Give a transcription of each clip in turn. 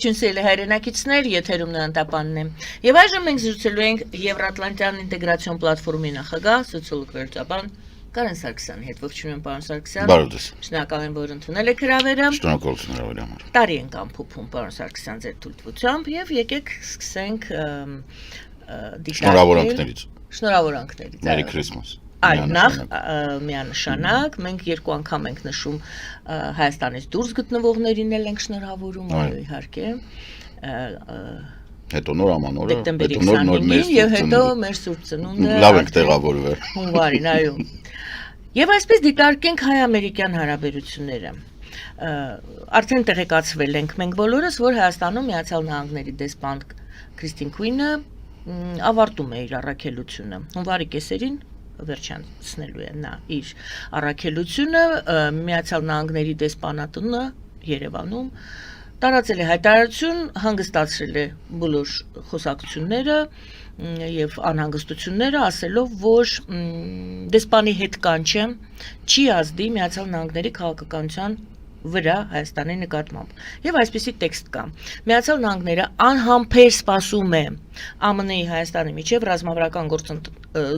Ողջույն սիրելի հայրենակիցներ, եթերում Նանտապանն է։ Եվ այժմ մենք զրուցելու ենք Եվրատլանտյան ինտեգրացիոն պլատֆորմի նախագահ, սոցիոլոգ վերջաբան Կարեն Սարգսյանի հետ։ Ողջունում եմ, պարոն Սարգսյան։ Բարև Շնորհակալ եմ, որ ընդունել եք հրավերը։ Շնորհակալություն հրավերի համար։ Տարի ենք ամփոփում, պարոն Սարգսյան, ձեր թույլտվությամբ եւ եկեք սկսենք Շնորհավորանքներից։ Merry Christmas։ Այլ նախ միանշանակ մենք երկու անգամ ենք նշում Հայաստանից դուրս գտնվողներին էլ ենք շնորհավորում, այո իհարկե։ Հետո նոր ամանորը, դեկտեմբերի 25-ին եւ հետո մեր Սուրբ Ծնունդը։ Լավ ենք տեղավորվել։ Հունվարին, այո։ Եվ այսպես դիտարկենք հայ-ամերիկյան հարաբերությունները։ Արդեն տեղեկացվել ենք մենք բոլորս, որ Հայաստանում Միացյալ Նահանգների դեսպան Քրիստին Քուինը ավարտում է իր առաքելությունը։ Հունվարի կեսերին վերջացնելու է նա իր առաքելությունը Միացյալ Նահանգների դեսպանատունը Երևանում տարածել է հայտարարություն, հանգստացրել է բոլոր խոսակցությունները եւ անհանգստությունները, ասելով, որ դեսպանի հետ կանչը չի ազդի Միացյալ Նահանգների քաղաքականության վրա Հայաստանի նկատմամբ։ Եվ այսպիսի տեքստ կա. Միացյալ Նահանգները անհամբեր սպասում է ԱՄՆ-ի Հայաստանի միջև ռազմավարական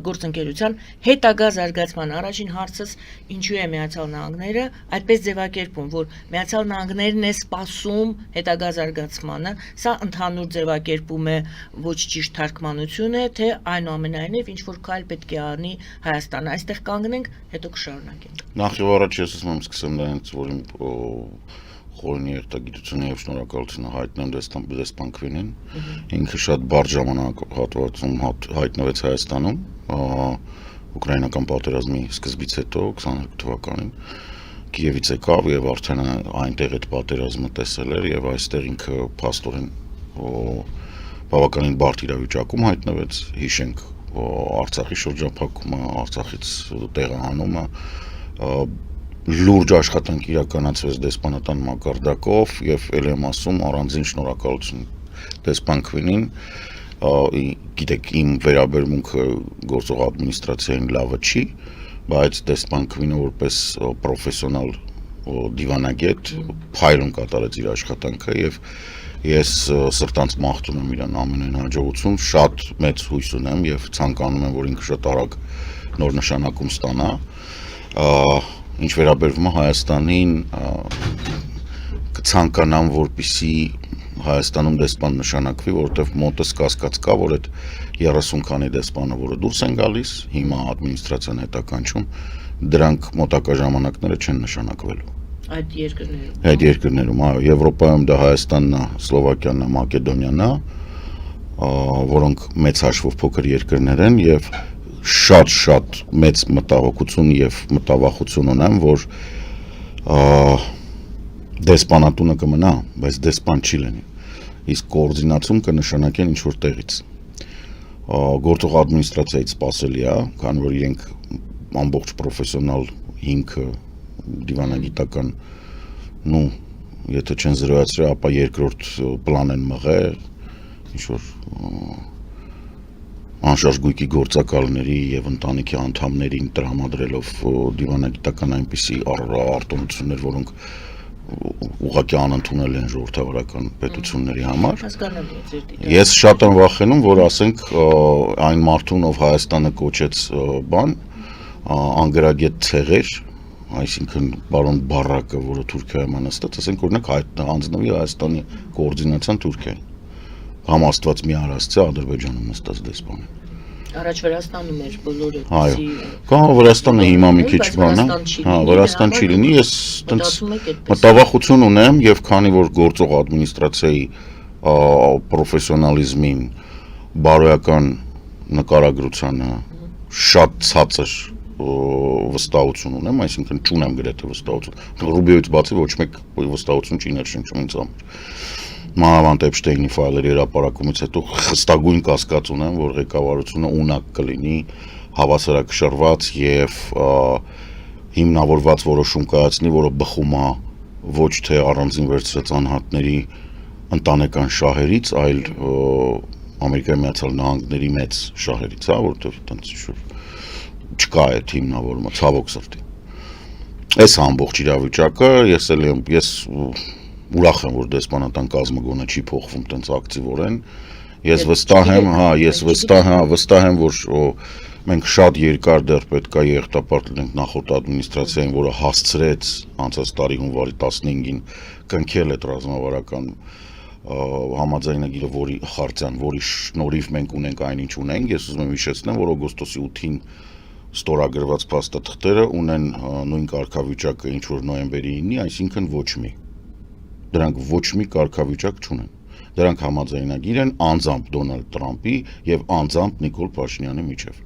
գործընկերության հետագա զարգացման առաջին հարցս ինչու է Միացյալ Նահանգները այդպես ձևակերպում, որ Միացյալ Նահանգներն է սպասում հետագա զարգացմանը, սա ընդհանուր ձևակերպում է, ոչ ճիշտ թարգմանություն է, թե այնուամենայնիվ ինչ որ քայլ պետք է անի Հայաստանը, այստեղ կանգնենք, հետո կշարունակենք։ Նախ եւ առաջ ես ասում եմ սկսեմ դրանից, որ իմ խորին երթագիտությունը եւ շնորհակալությունը հայտնեմ դեսպան Քվինին։ Ինքը շատ բարդ ժամանակահատվածում հայտնվեց Հայաստանում, ուկրաինական պատերազմի սկզբից հետո 22 թվականին Կիևից եկավ եւ արդեն այնտեղ այդ պատերազմը տեսել էր եւ այստեղ ինքը փաստորեն բավականին բարդ իրավիճակում հայտնվեց, հիշենք Արցախի շրջափակումը, Արցախից տեղահանումը, լուրջ աշխատանք իրականացվեց դեսպանատան մակարդակով եւ ել եմ ասում առանձին շնորհակալություն դեսպան Քվինին, գիտեք իմ վերաբերմունքը գործող ադմինիստրացիային լավը չի, բայց դեսպան Քվինը որպես պրոֆեսիոնալ դիվանագետ փայլուն կատարեց իր աշխատանքը եւ ես սրտանց մաղթում եմ իրան ամենայն հաջողություն, շատ մեծ հույս ունեմ եւ ցանկանում եմ, որ ինքը շատ արագ նոր նշանակում ստանա, ինչ վերաբերվում է Հայաստանին, կցանկանամ, որպեսզի Հայաստանում դեսպան նշանակվի, որովհետեւ մոտս կասկած կա, որ այդ 30 քանի դեսպանը, որը դուրս են գալիս, հիմա ադմինիստրացիան հետականչում, դրանք մոտակա ժամանակները չեն նշանակվելու։ Այդ երկրներում, այո, Եվրոպայում դա Հայաստանն է, Սլովակիան է, Մակեդոնիան է, որոնք մեծ հաշվով փոքր երկրներ են եւ շատ մեծ մտահոգություն եւ մտավախություն ունեմ, որ դեսպանատունը կմնա, բայց դեսպան չի լինի։ Իսկ կոորդինացում կնշանակեն ինչ որ տեղից։ Գործող ադմինիստրացիայից սպասելի է, քանի որ իրենք ամբողջ պրոֆեսիոնալ հիմքը դիվանագիտական, եթե չեն զրոյացրել, ապա երկրորդ պլան են մղել, ինչ որ անշարժ գույքի գործակալների եւ ընտանիքի անդամներին տրամադրելով դիվանագիտական այնպիսի արտոնություններ, որոնք ուղղակի անընդունել են ժողովրդավարական պետությունների համար։ Ես շատ եմ վախենում, որ ասենք այն մարդուն, ով Հայաստանը կոչեց անգրագետ ցեղեր, այսինքն բարոն Բարակը, որը Թուրքիայում է նստած, ասենք օրինակ հանձնվի Հայաստանի կոորդինացիան Թուրքիային։ Կամ Աստված մի արասցե Ադրբեջանում նստած դեսպանը։ Առաջ Վրաստանում էր բոլորը։ Այո։ Կամ Վրաստանը հիմա մի քիչ բան է։ Հա, Վրաստան չի լինի, ես այտենց մտավախություն ունեմ եւ քանի որ գործող ադմինիստրացիայի պրոֆեսիոնալիզմին, բարոյական նկարագրությանը շատ ցածր վստահություն ունեմ, այսինքն չունեմ գրեթե վստահություն։ Ռուբիոից բացի ոչ մեկ վստահություն չի ներշնչում ինձ համար։ Մանավանդ Էփշտեյնի ֆայլերի հրապարակումից հետո խստագույն կասկած ունեմ, որ ղեկավարությունը ունակ կլինի հավասարակշռված եւ հիմնավորված որոշում կայացնի, որը բխում է ոչ թե առանձին վերցրած անհատների ընտանեկան շահերից, այլ Ամերիկայի Միացյալ Նահանգների մեծ շահերից, որովհետեւ այտենց չկա այդ հիմնավորումը, ցավոք սրտի։ Այս ամբողջ իրավիճակը ես ուրախ եմ, որ դեսպանատան կազմը գոնե չի փոխվում տենց ակտիվորեն։ Ես վստահ եմ, որ մենք շատ երկար դեռ պետք է եղտապարտ լինենք նախորդ ադմինիստրացիային, որը հասցրեց անցած տարի հունվարի 15-ին կնքել այդ ռազմավարական համաձայնագիրը, որի խարտյան, որի շնորհիվ մենք ունենք այնինչ ունենք։ Ես ուզում եմ հիշեցնեմ, որ օգոստոսի 8-ին ստորագրված փաստաթղթերը ունեն նույն կարգավիճակը, ինչ որ նոյեմբերի 9-ի, այսինքն ոչ մի։ Դրանք ոչ մի կարգավիճակ չունեն։ Դրանք համաձայնագիր են անձամբ Դոնալդ Տրամփի եւ անձամբ Նիկոլ Փաշինյանի միջև։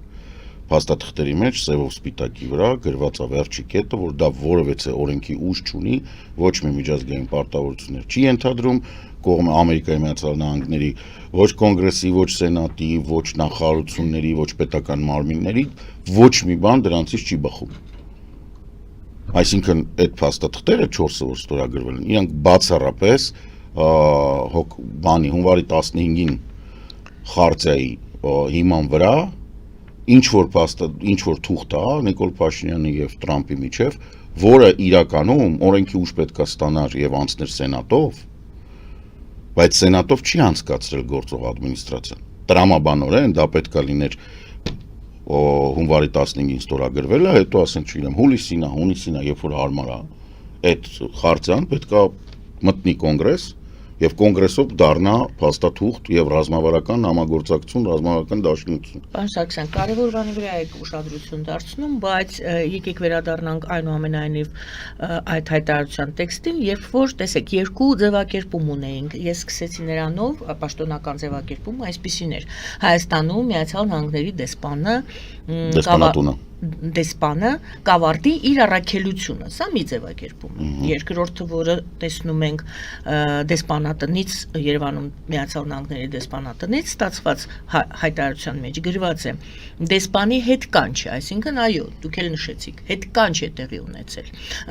Փաստաթղթերի մեջ սևով սպիտակի վրա գրված է վերջի կետը, որ դա որևէ օրենքի ուժ չունի, ոչ մի միջազգային պարտավորություններ չի ենթադրում, կողմը Ամերիկայի Միացյալ Նահանգների ոչ կոնգրեսի, ոչ սենատի, ոչ նախարարությունների, ոչ պետական մարմինների ոչ մի բան դրանցից չի բխում։ Այսինքն այդ փաստաթղթերը 4-ը որ ստորագրվել են, իրանք բացառապես բանի հունվարի 15-ին խարտիայի հիման վրա ինչ որ թուղթ է Նիկոլ Փաշինյանի եւ Տրամփի միջև, որը իրականում օրենքի ուժ պետք է ստանար եւ անցներ սենատով, բայց սենատով չի անցկացրել գործող ադմինիստրացիան։ Տրամաբանորեն դա պետք է լիներ հունվարի 15-ին ստորագրվել է, հետո ասենք չգիտեմ հունիսին, երբ որ հարմար է, այդ խարտիան պետք է մտնի կոնգրես եւ կոնգրեսով դառնա փաստաթուղթ եւ ռազմավարական համագործակցություն, ռազմավարական դաշինություն։ Պարոն Սարգսյան, կարևոր բանի վրա եք ուշադրություն դարձնում, բայց եկեք վերադառնանք այնուամենայնիվ այդ հայտարարության տեքստին, երբ որ տեսեք երկու ձևակերպում ունեինք։ Ես սկսեցի նրանով, պաշտոնական ձևակերպումը այսպեսին էր. Հայաստանում Միացյալ Նահանգների դեսպանը կավարտի իր առաքելությունը։ Սա մի ձևակերպում է։ Երկրորդը, որը տեսնում ենք դեսպանատնից Երևանում Միացյալ Նահանգների դեսպանատնից ստացված հայտարարության մեջ գրված է դեսպանի հետ կանչ է, այսինքն այո, դուք էլ նշեցիք, հետ կանչ է տեղի ունեցել։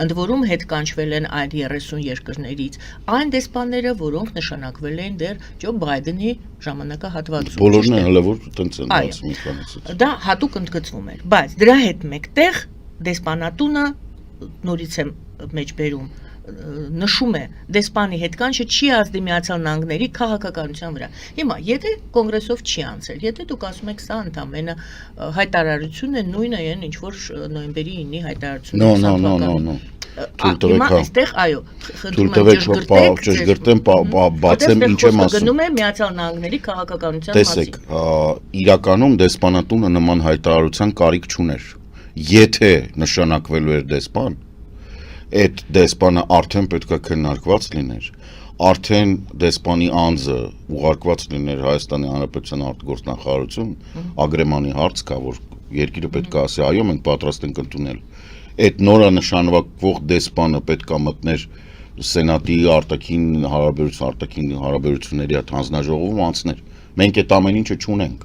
Ընդ որում հետ կանչվել են այլ 30 երկրներից այն դեսպանները, որոնք նշանակվել են դեռ Ջո Բայդենի ժամանակահատվածում։ Բոլորն են հələ որ տենց են բացի մի քանիսից։ Դա հատուկ ընդգծվում էր, բայց դրա հետ մեկտեղ դեսպանատունը նորից եմ մեջ բերում նշում է դեսպանի հետ կանչը չի ազդի Միացյալ Նահանգների քաղաքականության վրա։ Հիմա եթե կոնգրեսով չի անցել, եթե դուք ասում եք սա ընդամենը հայտարարություն է, նույնը են ինչ որ նոյեմբերի 9-ի հայտարարությունը։ Հիմա այստեղ այո, ճշգրտեմ, բացեմ ինչ եմ ասում։ Գնում է Միացյալ Նահանգների քաղաքականության մասին։ Տեսեք, իրականում դեսպանատունը նման հայտարարության կարիք չուներ։ Եթե նշանակվելու էր դեսպան, այդ դեսպանը արդեն պետք է քննարկված լիներ, արդեն դեսպանի անձը ուղարկված լիներ Հայաստանի Հանրապետության արտգործնախարարություն, Ագրեմանի հարց կա, որ երկիրը պետք է ասի, այո, մենք պատրաստ ենք ընդունել։ Այդ նորանշանվող դեսպանը պետք է մտներ սենատի արտաքին հարաբերությունների հանձնաժողովում անցներ։ Մենք այդ ամեն ինչը չունենք։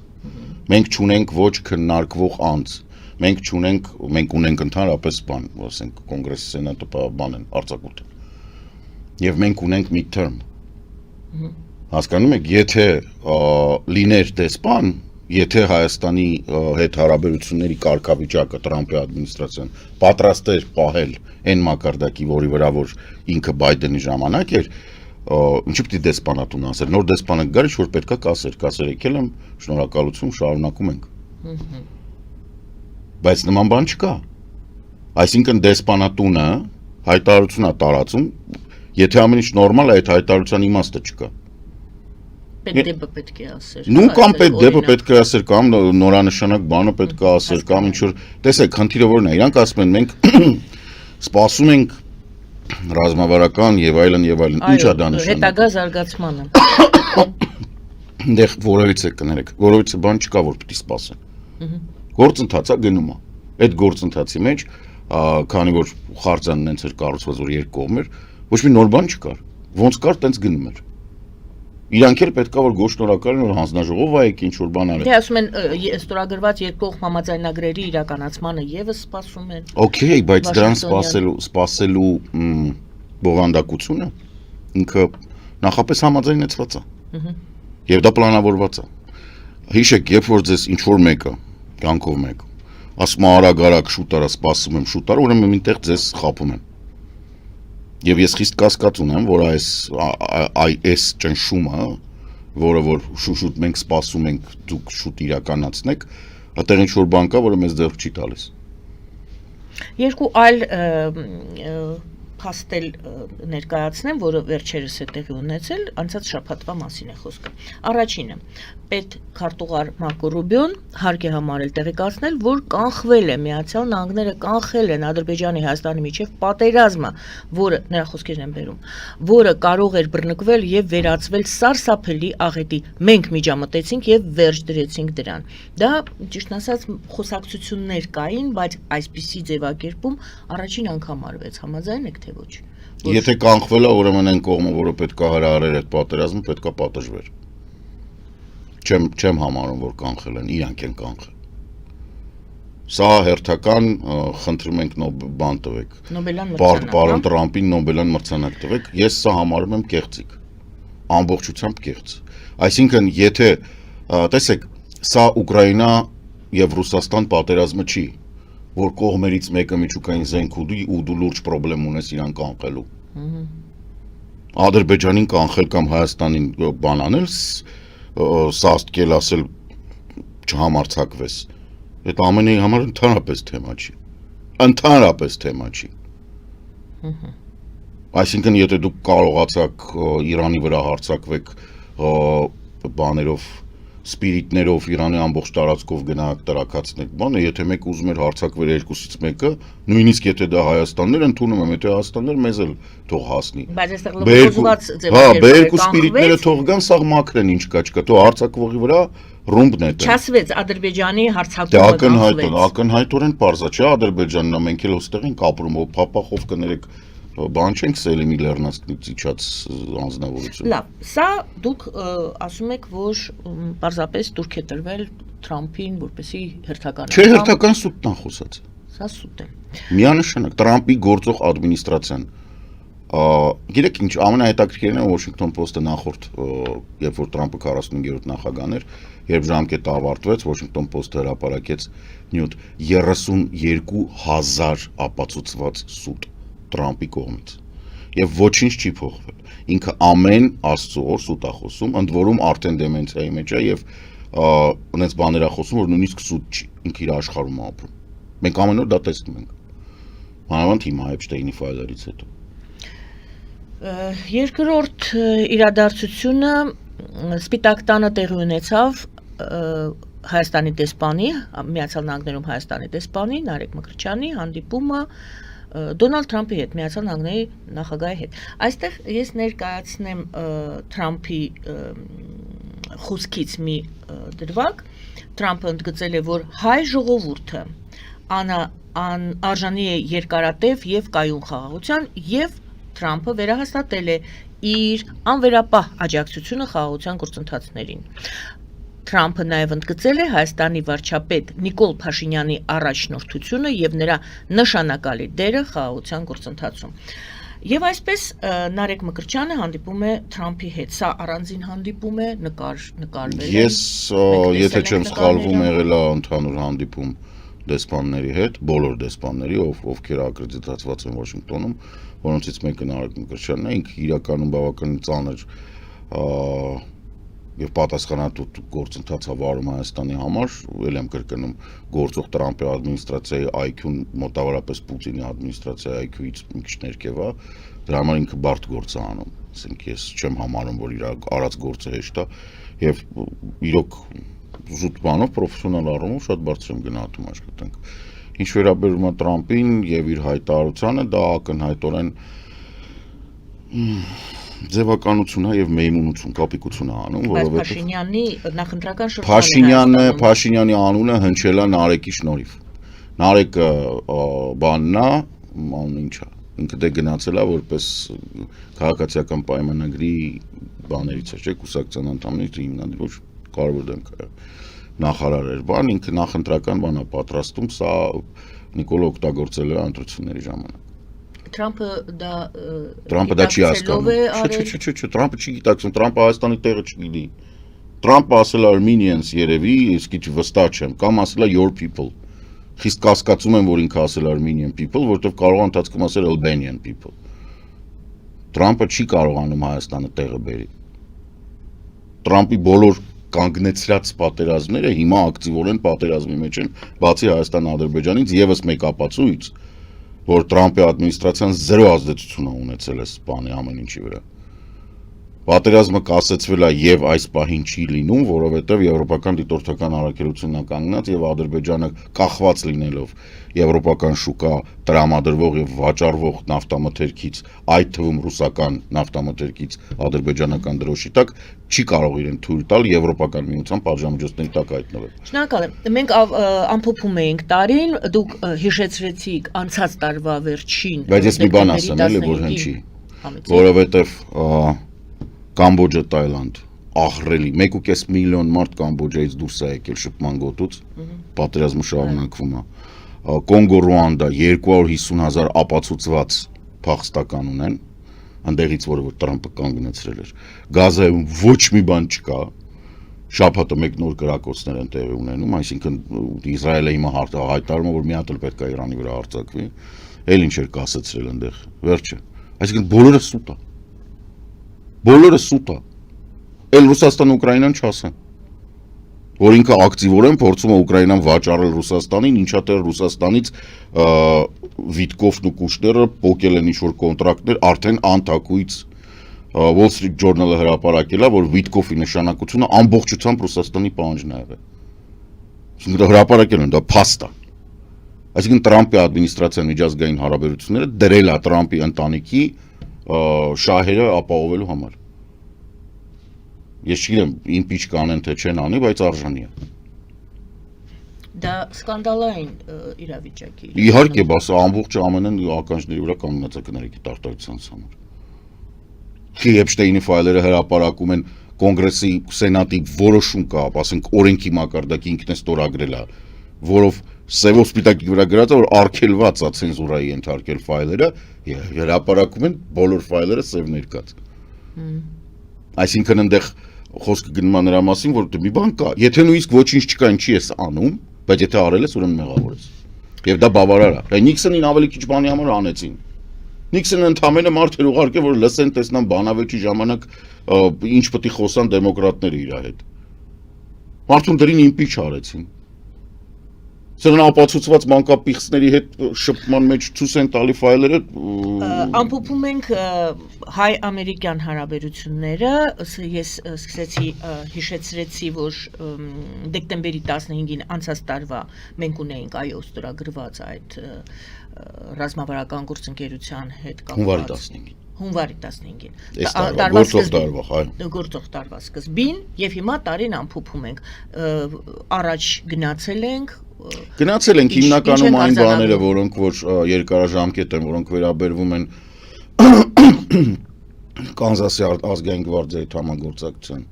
Մենք չունենք ոչ քննարկվող անձ։ Մենք ունենք ընդհանրապես բան, ասենք կոնգրեսի սենատը բան են արձակուրդ։ Եվ մենք ունենք mid-term։ Հասկանում եք, եթե լիներ դեսպան, եթե Հայաստանի հետ հարաբերությունների կարգավիճակը Տրամփի ադմինիստրացիան պատրաստ էր պահել այն մակարդակի, որի վրա որ ինքը Բայդենի ժամանակ էր, ինչի՞ պիտի դեսպանատուն ասեր, նոր դեսպանը գար, ինչ որ պետքա կասեր եկել եմ, շնորհակալություն, շարունակում ենք։ Բայց նման բան չկա։ Այսինքն դեսպանատունը հայտարարություն է տարածում, եթե ամեն ինչ նորմալ է, այդ հայտարարության իմաստը չկա։ Պետդեպը պետք է ասեր։ Նու կամ պետդեպը պետք է ասեր, կամ նորանշանակ բանը պետք է ասեր, կամ ինչ որ, տեսեք, խնդիրը որն է, իրանք ասում են մենք սպասում ենք ռազմավարական եւ այլն, ինչ է դա նշանակում։ Հետագա զարգացմանը։ Դեռ որևիցե կներեք, որևիցե բան չկա, որ պիտի սպասեն։ Գործընթացը գնում է։ Այդ գործընթացի մեջ, քանի որ խարտիան նենց էր կառուցված, որ երկու կողմ էր, ոչ մի նոր բան չկար։ Ոնց կար, տենց գնում էր։ Իրանք էլ պետք է որ գոշնորակալն որ հանձնաժողով այեք ինչ որ բան արեք։ Դե ասում են ստորագրված երկկողմ համաձայնագրերի իրականացմանը եւս սպասում են։ Okay, բայց դրան սպասելու բովանդակությունը ինքը նախապես համաձայնեցված է։ Եվ դա պլանավորված է։ Հիշեք, երբ որ ձեզ ինչ որ մեկը, կյանքով մեկ, ասում է արագ շուտ արա, սպասում եմ շուտ արա, ուրեմն մինտեղ ձեզ խափում են։ Եվ ես խիստ կասկած ունեմ, որ այս ճնշումը, որը որ շուտ մենք սպասում ենք դուք շուտ իրականացնեք, այդտեղ ինչ-որ բան կա, որը մեզ ձեռք չի տալիս։ Երկու այլ փաստել ներկայացնեմ, որը վերջերս է տեղի ունեցել, անցած շաբաթվա մասին է խոսքը։ Առաջինը, պետ քարտուղար Մարկո Ռուբիոն հարկ է համարել տեղեկացնել, որ կանխվել է Միացյալ Նահանգները կանխել են Ադրբեջանի Հայաստանի միջև պատերազմը, որը նրա խոսքերն են բերում, որը կարող էր բռնկվել եւ վերածվել սարսափելի աղետի։ Մենք միջամտեցինք եւ վերջ դրեցինք դրան։ Դա ճիշտ ասած խոսակցություններ կային, բայց այսպիսի ձևակերպում առաջին անգամ արվեց, համաձայն եք թե ոչ։ Եթե կանխվել է, ուրեմն այն կողմը, որը պետք է հրահարեր այդ պատերազմը, պետք է պատժվեր։ Չեմ համարում, որ կանխել են, իրանք են կանխել։ Սա հերթական, խնդրում ենք բան տվեք։ Նոբելյան մրցանակ։ Պարոն Տրամպին Նոբելյան մրցանակ տվեք, ես սա համարում եմ կեղծիք։ Ամբողջությամբ կեղծ։ Այսինքն, եթե տեսեք, սա Ուկրաինա եւ Ռուսաստան պատերազմը չի, որ կողմերից մեկը միջուկային զենք ուդի ու դու լուրջ խնդրեմ ունես իրան կանխելու։ Ադրբեջանին կանխել կամ Հայաստանին բան անել, սաստկել ասել չհամարցակվես։ Այդ ամենի համար ընդհանրապես թեմա չի։ Ընդհանրապես թեմա չի։ Այսինքն, եթե դուք կարողացաք Իրանի վրա հարձակվեք բաներով, սպիրիտներով Իրանի ամբողջ տարածքով գնահակ տրակացնեք, բանը, եթե մեկ ուզում էր հարձակվել երկուսից մեկը, նույնիսկ եթե դա Հայաստաններ, ընդունում եմ, եթե Հայաստաններ մեզ էլ թող հասնի։ Բայց այստեղ լոբոզված երկու սպիրիտները թող գան, սաղ մաքրեն ինչ կա չկա, թող հարձակվողի վրա ռումբ նետեն։ Չասվեց Ադրբեջանի հարձակումը ակնհայտորեն պարզա չէ Ադրբեջանն, մենք էլ ոստեղ ենք ապրում, փապախով կներեք բան չենք Սելիմի Լեռնանցքից իջած անձնավորություն։ Լավ, սա դուք ասում եք, որ պարզապես դուրք է տրվել Թրամփին, որպեսզի հերթական։ Չէ, հերթական սուտն է խոսած։ Սա սուտ է։ Միանշանակ Տրամփի գործող ադմինիստրացիան։ Գիտեք ինչ, ամենահետաքրքիրն է Washington Post-ը նախորդ, երբ որ Տրամփը 45-րդ նախագահն էր, երբ ժամկետը ավարտվեց, Washington Post-ը հրապարակեց նյութ 32,000 ապացուցված սուտ Տրամփի կողմից եւ ոչինչ չի փոխվել։ Ինքը ամեն Աստծո օր սուտ է խոսում, ընդ որում արդեն դեմենցիայի մեջ է եւ այնպես բաներ է խոսում, որ նույնիսկ սուտ չի, ինքը իր աշխարհում է ապրում։ Մենք ամեն օր դա տեսնում ենք։ Մանավանդ հիմա Էփշտեյնի ֆայլերից հետո։ Երկրորդ իրադարձությունը Սպիտակ տանը տեղի ունեցավ Հայաստանի դեսպանի, Միացյալ Նահանգներում Հայաստանի դեսպանի Նարեկ Մկրտչյանի հանդիպումը Դոնալդ Թրամփի հետ, Միացյալ Նահանգների նախագահի հետ։ Այստեղ ես ներկայացնեմ Թրամփի խոսքից մի դրվագ։ Թրամփը ընդգծել է, որ հայ ժողովուրդը արժանի է երկարատև եւ կայուն խաղաղության, եւ Թրամփը վերահաստատել է իր անվերապահ աջակցությունը խաղաղության գործընթացներին։ Թրամփը նաև ընդգծել է Հայաստանի վարչապետ Նիկոլ Փաշինյանի առաջնորդությունը եւ նրա նշանակալի դերը խաղաղության գործընթացում։ Եվ այսպես Նարեկ Մկրտչյանը հանդիպում է Թրամփի հետ։ Սա առանձին հանդիպում է, նկարվել է։ Ես, եթե չեմ սխալվում, եղել է ընդհանուր հանդիպում դեսպանների հետ, բոլոր դեսպանների, ովքեր ակրեդիտացված են Վաշինգտոնում, որոնցից մեկը Նարեկ Մկրտչյանն է, ինքը իրականում բավականին ծանր եւ պատասխանատու գործընթաց վարում Հայաստանի համար, ել եմ կրկնում, գործող Տրամփի ադմինիստրացիայի IQ-ն մոտավորապես Պուտինի ադմինիստրացիայի IQ-ից մի քիչ ներքև է, դրա համար ինքը բարդ գործ է անում, ասենք ես չեմ համարում, որ իր արած գործը հեշտ է եւ իրոք զուտ բանով պրոֆեսիոնալ առումով շատ բարձր եմ գնահատում աշխատանք։ Ինչ վերաբերում է Տրամփին եւ իր հայտարարությանը, դա ակնհայտորեն ձևականություն է եւ մեյմունություն, կապիկություն է անում, որովհետեւ Փաշինյանի նախընտրական շրջանը Փաշինյանի անունը հնչել է Նարեկի շնորհիվ։ Նարեկը բանն է, ինչա, ինքը դե գնացել է որպես քաղաքացիական պայմանագրի բաներից է, չէ՞, կուսակցության անդամներից հիմնադիր ոչ կարևոր դեմք է։ Նախարար էր բան, ինքը նախընտրական բան է պատրաստում, սա Նիկոլը օգտագործել է ընտրությունների ժամանակ։ Թրամփը դա չի հասկանում։ Չէ, Թրամփը չի գիտակցում, Թրամփը Հայաստանի տեղը չգիտի։ Թրամփը ասել է Armenians երևի, իսկ ինչ վստահ չեմ, կամ ասել է your people։ Խիստ կասկածում եմ, որ ինքը ասել Armenian people, որովհետև կարող է ընթացքում ասել Albanian people։ Տրամպը չի կարողանում Հայաստանը տեղը բերի։ Տրամպի բոլոր կանգնեցրած պատերազմները հիմա ակտիվորեն պատերազմի մեջ են, բացի Հայաստան-Ադրբեջանից եւս մեկ ապացույց, որ Տրամպի ադմինիստրացիան զերո ազդեցություն է ունեցել այս բանի ամեն ինչի վրա։ Պատերազմը կասեցվել է եւ այս պահին չի լինում, որովհետեւ եվրոպական դիտորդական առաքելությունն է կանգնած եւ Ադրբեջանը կախված լինելով եվրոպական շուկա տրամադրվող եւ վաճառվող նավթամթերքից, այդ թվում ռուսական նավթամթերքից ադրբեջանական դրոշի տակ չի կարող իրեն թույլ տալ եվրոպական միության պատժամիջոցների տակ հայտնվել։ Շնորհակալ եմ։ Մենք ամփոփում էինք տարին, դուք հիշեցրեցիք անցած տարվա վերջին։ Բայց ես մի բան ասեմ, էլի որ հնչի, որովհետեւ Կամբոջա, Թայլանդ, ահռելի 1.5 միլիոն մարդ Կամբոջայից դուրս է եկել շփման գոտուց, պատերազմը շարունակվում է։ Կոնգո, Ռուանդա 250,000 ապացուցված փախստական ունեն, այնտեղից որը Տրամպը կանգնեցրել էր։ Գազայում ոչ մի բան չկա։ Շաբաթը մեկ նոր կրակոցներ են տեղի ունենում, այսինքն Իսրայելը հիմա հայտարարում է, որ մի հատ էլ պետք է Իրանի վրա հարձակվի, էլ ինչ էր կասեցրել այնտեղ, վերջը։ Այսինքն բոլորը սուտ է։ Բոլորը սուտ է։ Էլ Ռուսաստան Ուկրաինան չասեն։ Որ ինքը ակտիվորեն փորձում է Ուկրաինան վաճառել Ռուսաստանին, ինչա թե Ռուսաստանից Վիտկովն ու Կուշները փոկել են ինչ-որ կոնտրակտներ արդեն անթակույց Wall Street Journal-ը հրապարակել է, որ Վիտկովի նշանակությունը ամբողջությամբ Ռուսաստանի պահանջն է եղել։ Այսինքն դա հրապարակել են, դա փաստ է։ Այսինքն Տրամպի ադմինիստրացիան միջազգային հարաբերությունները դրել է Տրամպի ընտանիքի շահերը ապահովելու համար։ Ես չգիտեմ, impeach կանեն թե չեն անի, բայց արժանի է։ Դա սկանդալային իրավիճակի։ Իհարկե, բաս ամբողջ ԱՄՆ-ն ականջների վրա կանգնած է կներիքի տարտարության համար։ Չի Էփշտեյնի ֆայլերը հրապարակում են կոնգրեսի, սենատի որոշում կա, ասենք օրենքի մակարդակի ինքն է ստորագրել է, որով սևով սպիտակի վրա գրած է, որ արգելված է ցենզուրայի ենթարկել ֆայլերը, հրապարակում են բոլոր ֆայլերը սև ներկած։ Այսինքն այնտեղ խոսքը գնում է նրա մասին, որ մի բան կա, եթե նույնիսկ ոչինչ չկա, ինչի ես անում, բայց եթե արել ես, ուրեմն մեղավոր ես։ Եվ դա բավարար է։ Նիքսոնին ավելի քիչ բանի համար անեցին։ Նիքսոնը ընդամենը մարդ էր ուղարկել, որ լսեն, տեսնան բանավեճի ժամանակ ինչ պետք է խոսան դեմոկրատները իր հետ։ Մարդուն դրին իմպիչ արեցին։ Սրանա ապացուցված մանկապիղծների հետ շփման մեջ ցույց են տալի ֆայլերը ամփոփում ենք հայ-ամերիկյան հարաբերությունները ես սկսեցի հիշեցրեցի որ դեկտեմբերի 15-ին անցած տարվա մենք ունեինք այո ստորագրված այդ ռազմավարական գործընկերության հետ կապված հունվարի 15-ին գործող տարվա սկզբին եւ հիմա տարին ամփոփում ենք առաջ գնացել ենք հիմնականում այն բաները, որոնք որ երկարաժամկետ են, որոնք վերաբերվում են Կանզասի ազգային գվարդիայի համագործակցության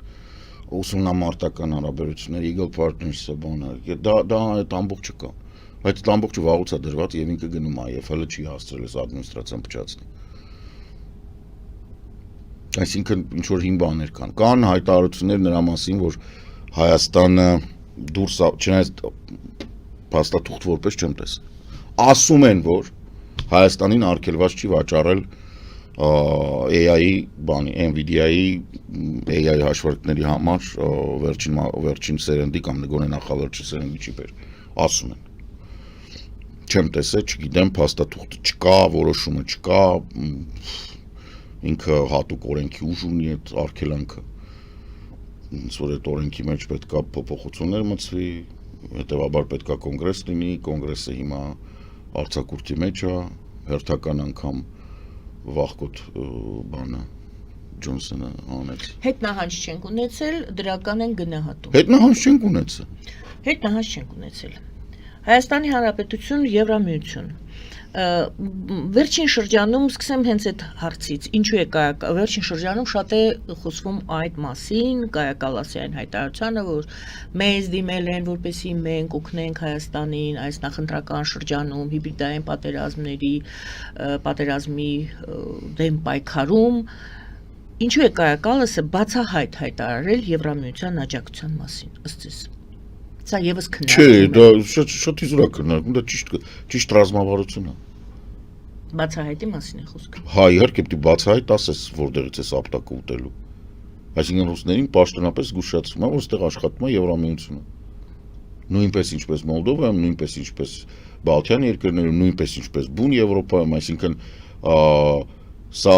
ուսումնամարտական հարաբերություններ, Eagle Partners-ը բանը, դա այդ ամբողջը կա, բայց այդ ամբողջը վաղուց է դրված եւ ինքը գնում է եւ հələ չի հասցրել այս ադմինիստրացիան փչացնել։ Այսինքն ինչ որ հին բաներ կան հայտարարություններ նրա մասին, որ Հայաստանը դուրս չնայած փաստաթուղթ որպես չեմ տեսել։ Ասում են, որ Հայաստանին արգելված չի վաճառել AI-ի բանի, NVIDIA-ի AI հաշվարկների համար վերջին սերնդի կամ գոնե նախավերջի սերնդի չիպեր, ասում են։ Չեմ տեսել, չգիտեմ, փաստաթուղթը չկա, որոշումը չկա, ինքը հատուկ օրենքի ուժ ունի այդ արգելանքը։ Ինձ որ այդ օրենքի մեջ պետք է փոփոխություններ մտցվի, հետևաբար պետք է կոնգրես լինի, կոնգրեսը հիմա արձակուրդի մեջ է, հերթական անգամ վախկոտ բանը Ջոնսոնը անեց։ Հետնահանջ չենք ունեցել, դրական են գնահատում։ Հետնահանջ չենք ունեցել։ Հետնահանջ չենք ունեցել։ Հայաստանի Հանրապետություն, Եվրամիություն։ Վերջին շրջանում սկսեմ հենց այդ հարցից, ինչու է վերջին շրջանում շատ է խոսվում այդ մասին, կայակալասյան հայտարարությանը, որ մեզ դիմել են, որպեսզի մենք օգնենք Հայաստանին այս նախընտրական շրջանում հիբրիդային պատերազմի դեմ պայքարում, ինչու է կայակալասը բացահայտ հայտարարել Եվրամիության աջակցության մասին, ըստ ձեզ։ Սա եւս քննարկում է։ Չէ, դա շատ իզուրա քննարկում, դա ճիշտ ռազմավարություն է։ Բացահայտի մասին է խոսքը։ Հա, իհարկե պիտի բացահայտ ասես, որտեղից է ապտակը ուտելու։ Այսինքն ռուսներին պաշտոնապես զգուշացում է, որ այստեղ աշխատում է Եվրամիությունը։ Նույնպես ինչպես Մոլդովայում, նույնպես ինչպես Բալթյան երկրներում, նույնպես ինչպես բուն Եվրոպայում, այսինքն սա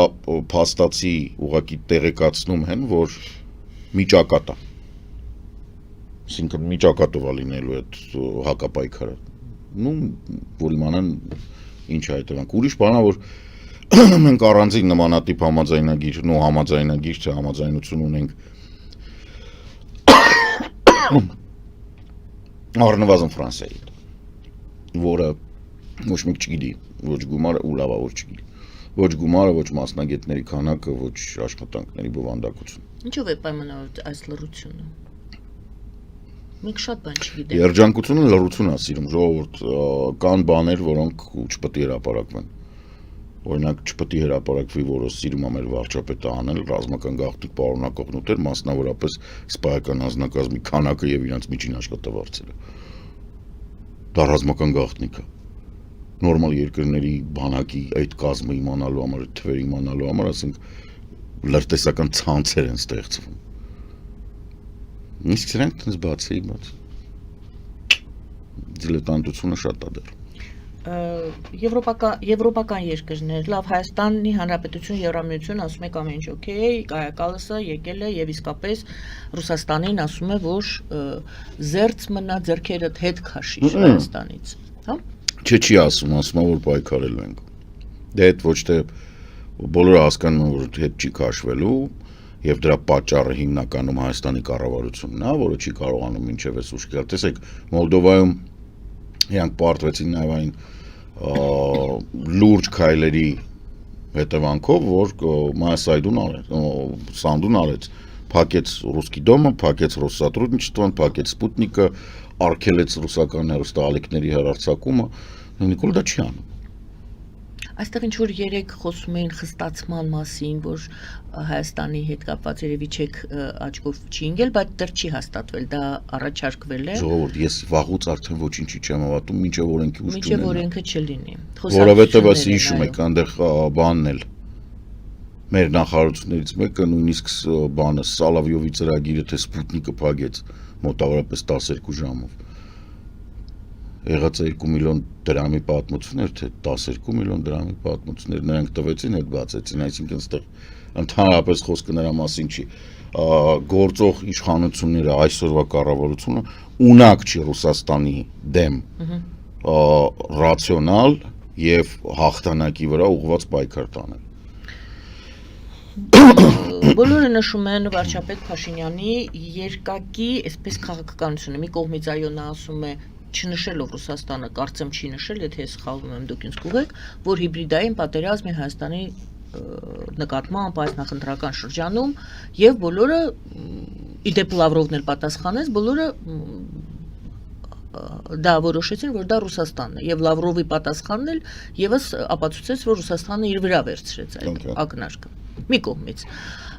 փաստացի ուղղակի տեղեկացնում են, որ միջակատ է։ Այսինքն միջակատով է լինելու այդ հակապայքարը։ Որ իմանան ինչ է հետևանք։ Ուրիշ բան է, որ մենք առանձին նմանատիպ համաձայնագիր, համաձայնագիր չէ, համաձայնություն ունենք առնվազն Ֆրանսիայի հետ, որը ոչ մեկ չգիտի, ոչ գումարը ու լավա որ չգիտի, ոչ գումարը, ոչ մասնագետների քանակը, ոչ աշխատանքների բովանդակությունը։ Ինչով է պայմանավորված այս լռությունը։ Մենք շատ բան չգիտենք։ Երջանկությունը լռություն է սիրում, ժողովուրդ, կան բաներ, որոնք չպետք է հրապարակվեն։ Օրինակ չպետք է հրապարակվի, որը սիրում է մեր վարչապետը անել, ռազմական գաղտնիք պարունակող նյութեր, մասնավորապես սպայական անձնակազմի քանակը եւ իրենց միջին աշխատավարձերը։ Դա ռազմական գաղտնիք է։ Նորմալ երկրների բանակի այդ կազմը իմանալու համար, այդ թվերը իմանալու համար, ասենք լրտեսական ցանցեր են ստեղծվում։ Իսկ սրանք դες բացի բաց։ Դիլետանտությունը շատ է դեռ։ Եվրոպական երկրներ, լավ, Հայաստանի Հանրապետություն, Եվրամիություն ասում է ամեն ինչ օքեյ, Կայա Կալասը եկել է եւ իսկապես Ռուսաստանին ասում է, որ զերծ մնա ձեռքերդ հետ քաշի Հայաստանից, հա։ Չի ասում, ասում է, որ պայքարելու ենք։ Դե այդ ոչ թե բոլորը հասկանում են, որ հետ չի քաշվելու եւ դրա պատճառը հիմնականում Հայաստանի կառավարությունն է, որը չի կարողանում մինչեւ այս ուշ գալ։ Տեսեք, Մոլդովայում իրանք պարտվեցին նաեւ այն լուրջ քայլերի հետևանքով, որ Սանդուն արեց, փակեց ռուսկի դոմը, փակեց Ռոսսատրուդնիչեստվոն, փակեց Սպուտնիկը, արգելեց ռուսական հեռուստաալիքների հեռարձակումը, Նիկոլ դա չի անում։ Այստեղ ինչ որ երեք խոսում էին խստացման մասին, որ Հայաստանի հետ կապված երևի չեք աչքով չի ընկել, բայց դեռ չի հաստատվել, դա առաջարկվել է։ Ժողովուրդ, ես վաղուց արդեն ոչինչի չեմ հավատում, մինչև օրենքի ուժ չունենա։ Մինչև օրենքը չլինի։ Որովհետև այս հիշում եք, այնտեղ բանն էլ մեր նախարարություններից մեկը նույնիսկ բանը Սալավյովի ծրագիրը թե Սպուտնիկը փակեց մոտավորապես 12 ժամով։ Եղած 2 միլիոն դրամի պատմություններ, թե 12 միլիոն դրամի պատմություններ, նրանք տվեցին, հետ բացեցին, այսինքն այստեղ ընդհանրապես խոսքը նրա մասին չի։ Գործող իշխանությունները, այսօրվա կառավարությունը ունակ չի Ռուսաստանի դեմ ռացիոնալ եւ հաղթանակի վրա ուղղված պայքար տանել։ Բոլորը նշում են վարչապետ Փաշինյանի երկակի, այսպես քաղաքականությունը, մի կողմից այո նա ասում է չնշելով Ռուսաստանը, կարծեմ չի նշել, եթե ես սխալվում եմ, դուք ինձ կուղեք, որ հիբրիդային պատերազմ է Հայաստանի նկատմամբ այս նախընտրական շրջանում եւ բոլորը իդեպ Լավրովն էլ պատասխանեց, բոլորը դա որոշեցին, որ դա Ռուսաստանն է եւ Լավրովի պատասխանն էլ եւս ապացուցեց, որ Ռուսաստանը իր վրա վերցրեց այդ ակնարկը։ Մի կողմից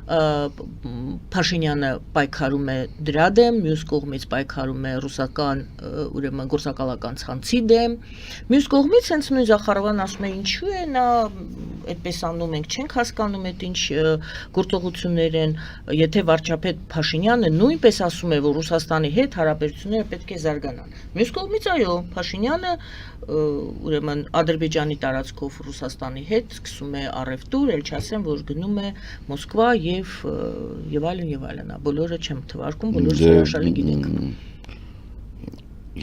Փաշինյանը պայքարում է դրա դեմ, մյուս կողմից պայքարում է ռուսական, ուրեմն գործակալական ցանցի դեմ, մյուս կողմից հենց նույն Զախարովան ասում է ինչու է նա այդպես անում, մենք չենք հասկանում այդ ինչ գործողություններ են, եթե վարչապետ Փաշինյանը նույնպես ասում է, որ Ռուսաստանի հետ հարաբերությունները պետք է զարգանան։ Մյուս կողմից այո, Փաշինյանը ուրեմն Ադրբեջանի տարածքով Ռուսաստանի հետ սկսում է առևտուր, ել չասեմ, որ գնում է Մոսկվա եւ այլն, բոլորը չեմ թվարկում, բոլորը հրաշալի գիտենք։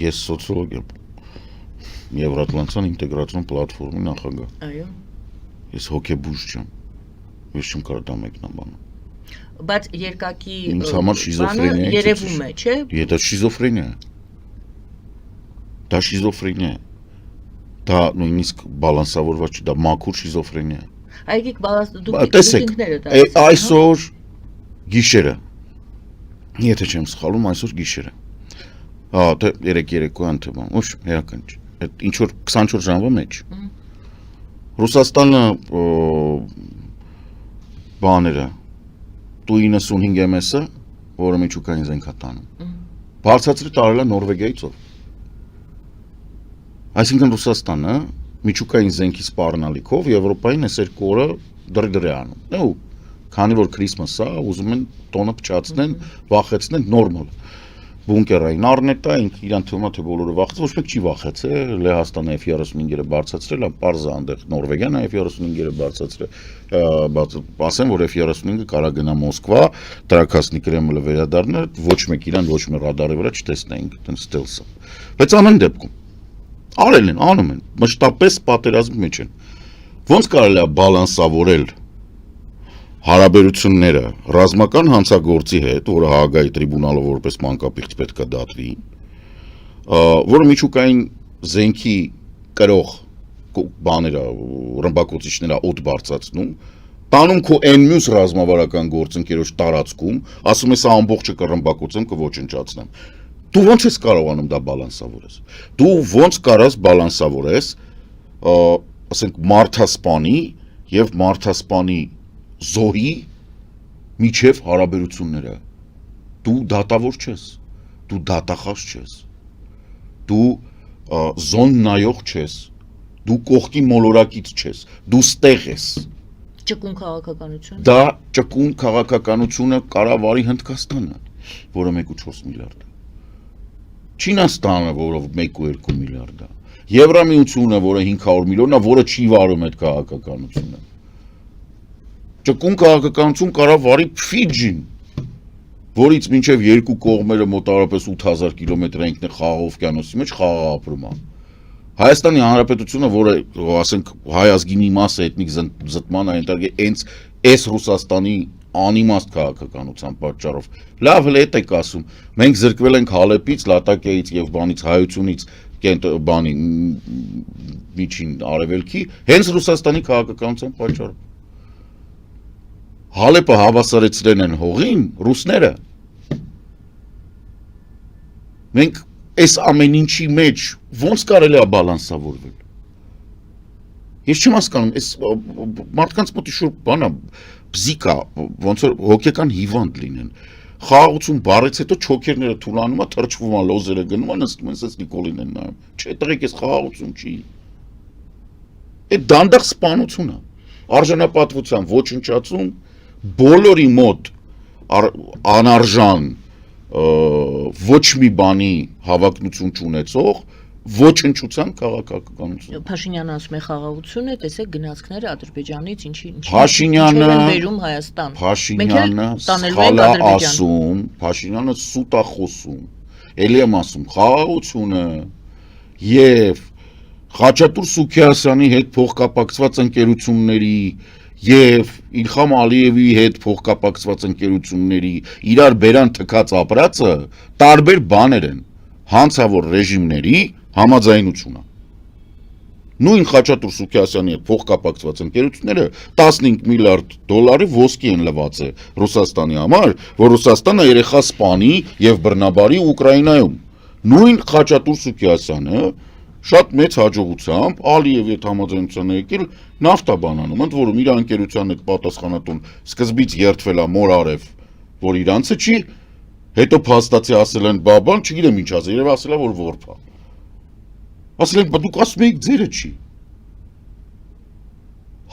Ես սոցիոլոգ եմ, Եվրատլանտյան ինտեգրացիոն պլատֆորմի նախագահ։ Այո։ Ես հոգեբուժ չեմ, ես չեմ կարող դա մեկնաբանել։ Բայց երկակի ինձ համար շիզոֆրենիա է, երևում է, չէ՞։ Դա շիզոֆրենիա է։ Դա շիզոֆրենիա է։ Դա նույնիսկ բալանսավորված չի, դա մաքուր շիզոֆրենիա է։ Այգիկ դուք ինքները դա։ Այսօր գիշերը, եթե չեմ սխալվում, այսօր գիշերը։ Հա, թե 3:30 թե բան, ոչ, հերական չի։ Այդ ինչ որ 24 ժամվա մեջ։ Ռուսաստանը բաները դու 95 MS-ը, որը միջուկային զենք է տանում։ Բարձրացրի տարել է Նորվեգիայից ով։ Այսինքն Ռուսաստանը միջուկային զենքի սպառնալիքով Եվրոպային այս երկու օրը դրդր է անում։ Ու քանի որ Քրիսմաս է, ուզում են տոնը փչացնեն, վախեցնեն նորմալ։ Բունկերային առնետա, ինքը իրան թվում է թե բոլորը վախեցել, ոչ մեկ չի վախեցել, Լեհաստանը F-35-ը բարձրացրել, պարզ է այնտեղ Նորվեգիան F-35-ը բարձրացրել, ասեմ, որ F-35-ը կարա գնա Մոսկվա, տրաքասնի Կրեմլը վերադառնա, ոչ մեկ իրան ոչ մի ռադարի վրա չտեսնենք, այդպես ստելսը։ Բայց ամեն դեպքում արել են, անում են, մշտապես պատերազմի մեջ են։ Ոնց կարելի է բալանսավորել հարաբերությունները ռազմական հանցագործի հետ, որը Հաագայի տրիբունալը որպես մանկապիղծ պետք է դատվի, որը միջուկային զենքի կրող բաները, ռմբակոծիչները օդ բարձրացնում, տանում քո այն մյուս ռազմավարական գործընկերոջ տարածքում, ասում ես ամբողջը կռմբակոծեմ, կոչնչացնեմ։ Դու ոնց ես կարողանում դա բալանսավորես։ Դու ոնց կարաս բալանսավորես, ասենք մարդասպանի եւ մարդասպանի զոհի միջև հարաբերությունները։ Դու դատավոր չես, դու դատախազ չես, դու զոն նայող չես, դու կողքի մոլորակից չես, դու ստեղ ես։ Ճկուն քաղաքականություն։ Դա ճկուն քաղաքականությունը կառավարի Հնդկաստանը, որը 1.4 միլիարդ է։ Չինաստանը, որը 1.2 միլիարդ է։ Եվրամիությունը, որը 500 միլիոն է, որը չի վարում այդ քաղաքականությունը։ Ճկուն քաղաքականություն կառավարի Ֆիջին, որից մինչև երկու կողմերը մոտավորապես 8000 կիլոմետր ինքն է Խաղաղ օվկիանոսի մեջ խաղաղ ապրում է։ Հայաստանի Հանրապետությունը, որը ասենք հայ ազգի մի մասը էթնիկ զտման է ենթարկել հենց այս Ռուսաստանի անիմաստ քաղաքականության պատճառով։ Լավ հենց այդ եք ասում։ Մենք զրկվել ենք Հալեպից, Լատակիայից եւ բանից հայությունից բանի միջին արևելքի հենց Ռուսաստանի քաղաքականության պատճառով։ Հալեպը հավասարեցրել են հողին ռուսները։ Մենք այս ամեն ինչի մեջ ոնց կարելի է բալանսավորվել։ Ես չեմ հասկանում, այս մարդկանց մոտ շուտ բանա բզիկա, ոնց որ հոգեկան հիվանդ լինեն։ Խաղաղություն բառից հետո չոքերները թուլանում է, թրջվում է, լոզերը գնում է, նստում են, ասես Նիկոլին են նայում։ Չէ, տղեկ, այս խաղաղություն չի։ Այդ դանդաղ սպանություն է։ Արժանապատվության ոչնչացում, բոլորի մոտ անարժան ոչ մի բանի հավակնություն չունեցող ոչնչության քաղաքականություն։ Փաշինյանը ասում է խաղաղություն է, տեսեք գնացքները Ադրբեջանից ինչի Փաշինյանը վերում Հայաստան։ Փաշինյանը սխալ է ասում, Փաշինյանը սուտ է խոսում։ Էլի եմ ասում, խաղաղությունը եւ Խաչատուր Սուքիասյանի հետ փոխկապակցված ընկերությունների եւ Իլխամ Ալիևի հետ փոխկապակցված ընկերությունների իրար բերան թքած ապրածը տարբեր բաներ են։ Հանցավոր ռեժիմների համաձայնությունը։ Նույն Խաչատուր Սուքիասյանի հետ փոխկապակցված ընկերությունները 15 միլիարդ դոլարի ոսկի են լվացել Ռուսաստանի համար, որ Ռուսաստանը երեխա սպանի եւ բռնաբարի Ուկրաինայում։ Նույն Խաչատուր Սուքիասյանը շատ մեծ հաջողությամբ Ալիևի հետ համաձայնության եկել նավթաբանանում, ընդ որում իր ընկերության հետ պատասխանատուն սկզբից երթվել է Մորարև, որ իրանցը չի, հետո փաստացի ասել են բաբան, չգիտեմ ինչ ասել, երբ ասել է որ որբ է։ Ասել են, դուք ասում եք ձերը չի։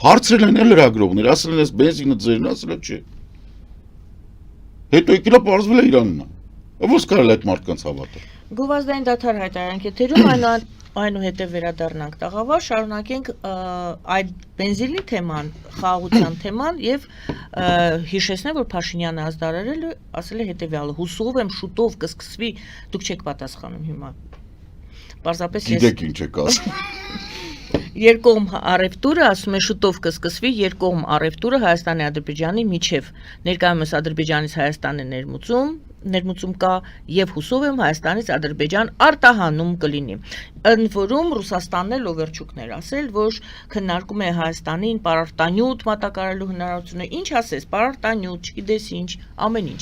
Հարցրել են լրագրողներ, ասել են, այս բենզինը ձերն է, ասել է չէ։ Հետո եկել է պարզվել է Իրանն է։ Ո՞ս կարել այդ մարդկանց հավատալ։ Գովազդային դադար հայտարարենք եթերում, այնուհետև վերադառնանք տաղավար, շարունակենք այդ բենզինի թեման, խաղաղության թեման եւ հիշեցնեմ, որ Փաշինյանը ազդարարել է, ասել է հետեւյալը. հուսով եմ շուտով կսկսվի, դուք չեք պատասխանում հիմա։ Պարզապես ես Գիտեք ինչ եք ասում։ Երկկողմ առևտուրը, ասում է շուտով կսկսվի երկկողմ առևտուրը Հայաստանի Ադրբեջանի միջև։ Ներկայումս Ադրբեջանից Հայաստան է ներմուծում կա եւ հուսով եմ Հայաստանից Ադրբեջան արտահանում կլինի։ Ընդ որում Ռուսաստանն էլ Լովերչուկներ ասել, որ քննարկում է Հայաստանին պարարտանյութ մատակարարելու հնարավորությունը, ինչ ասես, պարարտանյութ, չգիտես ինչ, ամեն ինչ։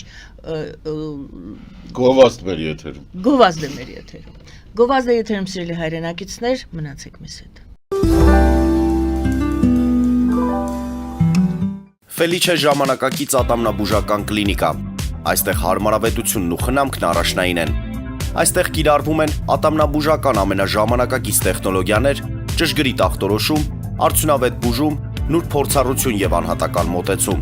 Գովազդ մեր եթերում։ Գովազդ է մեր եթերում։ Գովազդը եթերում սիրելի հայրենակիցներ, մնացեք մեզ հետ։ Ֆելիչե ժամանակակից ատամնաբուժական կլինիկա։ Այստեղ հարմարավետությունն ու խնամքն առաջնային են։ Այստեղ կիրառվում են ատամնաբուժական ամենաժամանակակից տեխնոլոգիաներ, ճշգրիտ ախտորոշում, արդյունավետ բուժում, նուրբ փորձառություն եւ անհատական մոտեցում։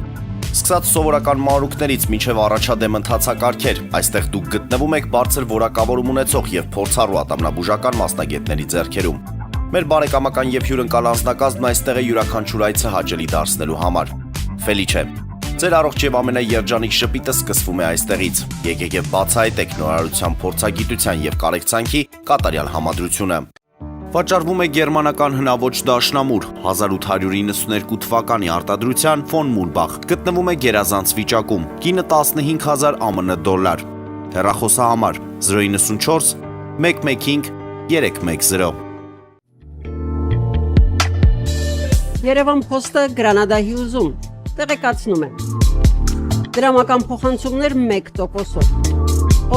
Սկսած սովորական մանրուքներից մինչև առաջադեմ ընթացակարգեր, այստեղ դուք գտնվում եք բարձր որակավորում ունեցող եւ փորձառու ատամնաբուժական մասնագետների ձեռքերում։ Մեր բարեկամական եւ հյուրընկալ անձնակազմն այստեղ է յուրաքանչյուր այցը հաճելի դարձնելու համար։ Ֆելիչե, ձեր առողջ եւ ամենաերջանիկ շպիտը սկսվում է այստեղից։ Եկեք եւ բացահայտեք նորարարության փորձագիտության եւ կարեկցանքի կատարյալ համադրությունը։ Վաճառվում է գերմանական հնաոճ դաշնամուր 1892 թվականի արտադրության ֆոն Մուրբախ, գտնվում է գերազանց վիճակում, կինը 15000 ԱՄՆ դոլար, հեռախոսահամար 094 115 310։ Երևան փոստը Գրանադա Հյուզում, տեղեկացնում եմ, դրամական փոխանցումներ 1%-ով,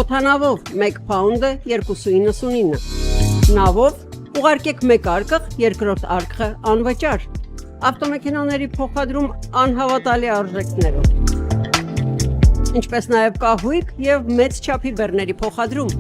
օդանավով 1 պաունդը 2.99, նավով ուղարկեք մեկ արկղ, երկրորդ արկղը անվճար, ավտոմեքենաների փոխադրում անհավատալի արժեքներով, ինչպես նաև կահույք և մեծ չափի բեռների փոխադրում։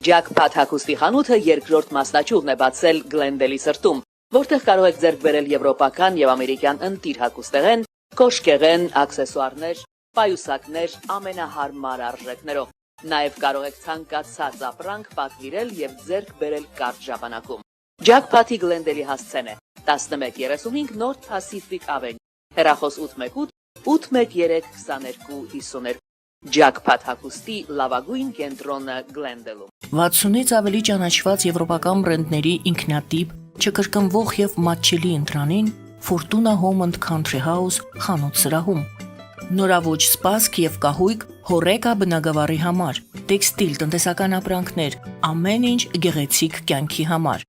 Ջաքփաթ հագուստի խանութը երկրորդ մասնաճյուղն է բացել Գլենդելի սրտում, որտեղ կարող եք ձեռք բերել եվրոպական եւ ամերիկյան ընտիր հագուստեղեն, կոշկեղեն, աքսեսուարներ, պայուսակներ ամենահարմար արժեքներով։ Նաև կարող եք ցանկացած ապրանք պատվիրել եւ ձեռք բերել կարճ ժամանակում։ Ջաքփաթի Գլենդելի հասցեն է 1135 North Pacific Avenue, հեռախոս 818 813 2252։ Ջաքփաթ հագուստի լավագույն կենտրոնը Գլենդելում։ 60-ից ավելի ճանաչված եվրոպական բրենդների ինքնատիպ, չկրկնվող եւ մատչելի ընտրանին Fortuna Home and Country House խանութ սրահում։ Նորավոճ սպասք եւ կահույք հորեկա բնագավառի համար, տեքստիլ, տնտեսական ապրանքներ, ամեն ինչ գեղեցիկ կյանքի համար։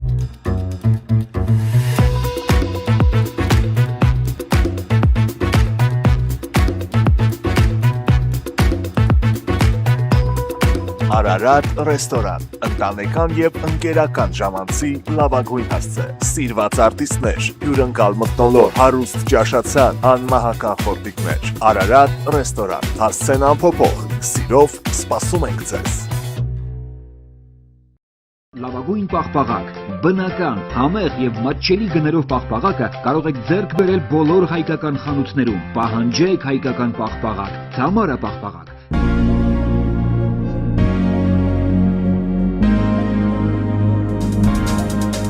Արարատ ռեստորան, ընտանեկան եւ ընկերական ժամանցի լավագույն հասցե, սիրված արտիստներ, հյուրընկալ մթնոլորտ, հարուստ ճաշացան, անմահական խորտիկներ։ Արարատ ռեստորան, հասցեն անփոփոխ, սիրով սպասում ենք ձեզ։ Լավագույն պաղպաղակ, բնական, համեղ եւ մատչելի գներով պաղպաղակը կարող եք ձեռք բերել բոլոր հայկական խանութներում։ Պահանջեք հայկական պաղպաղակ, Թամարա պաղպաղակ։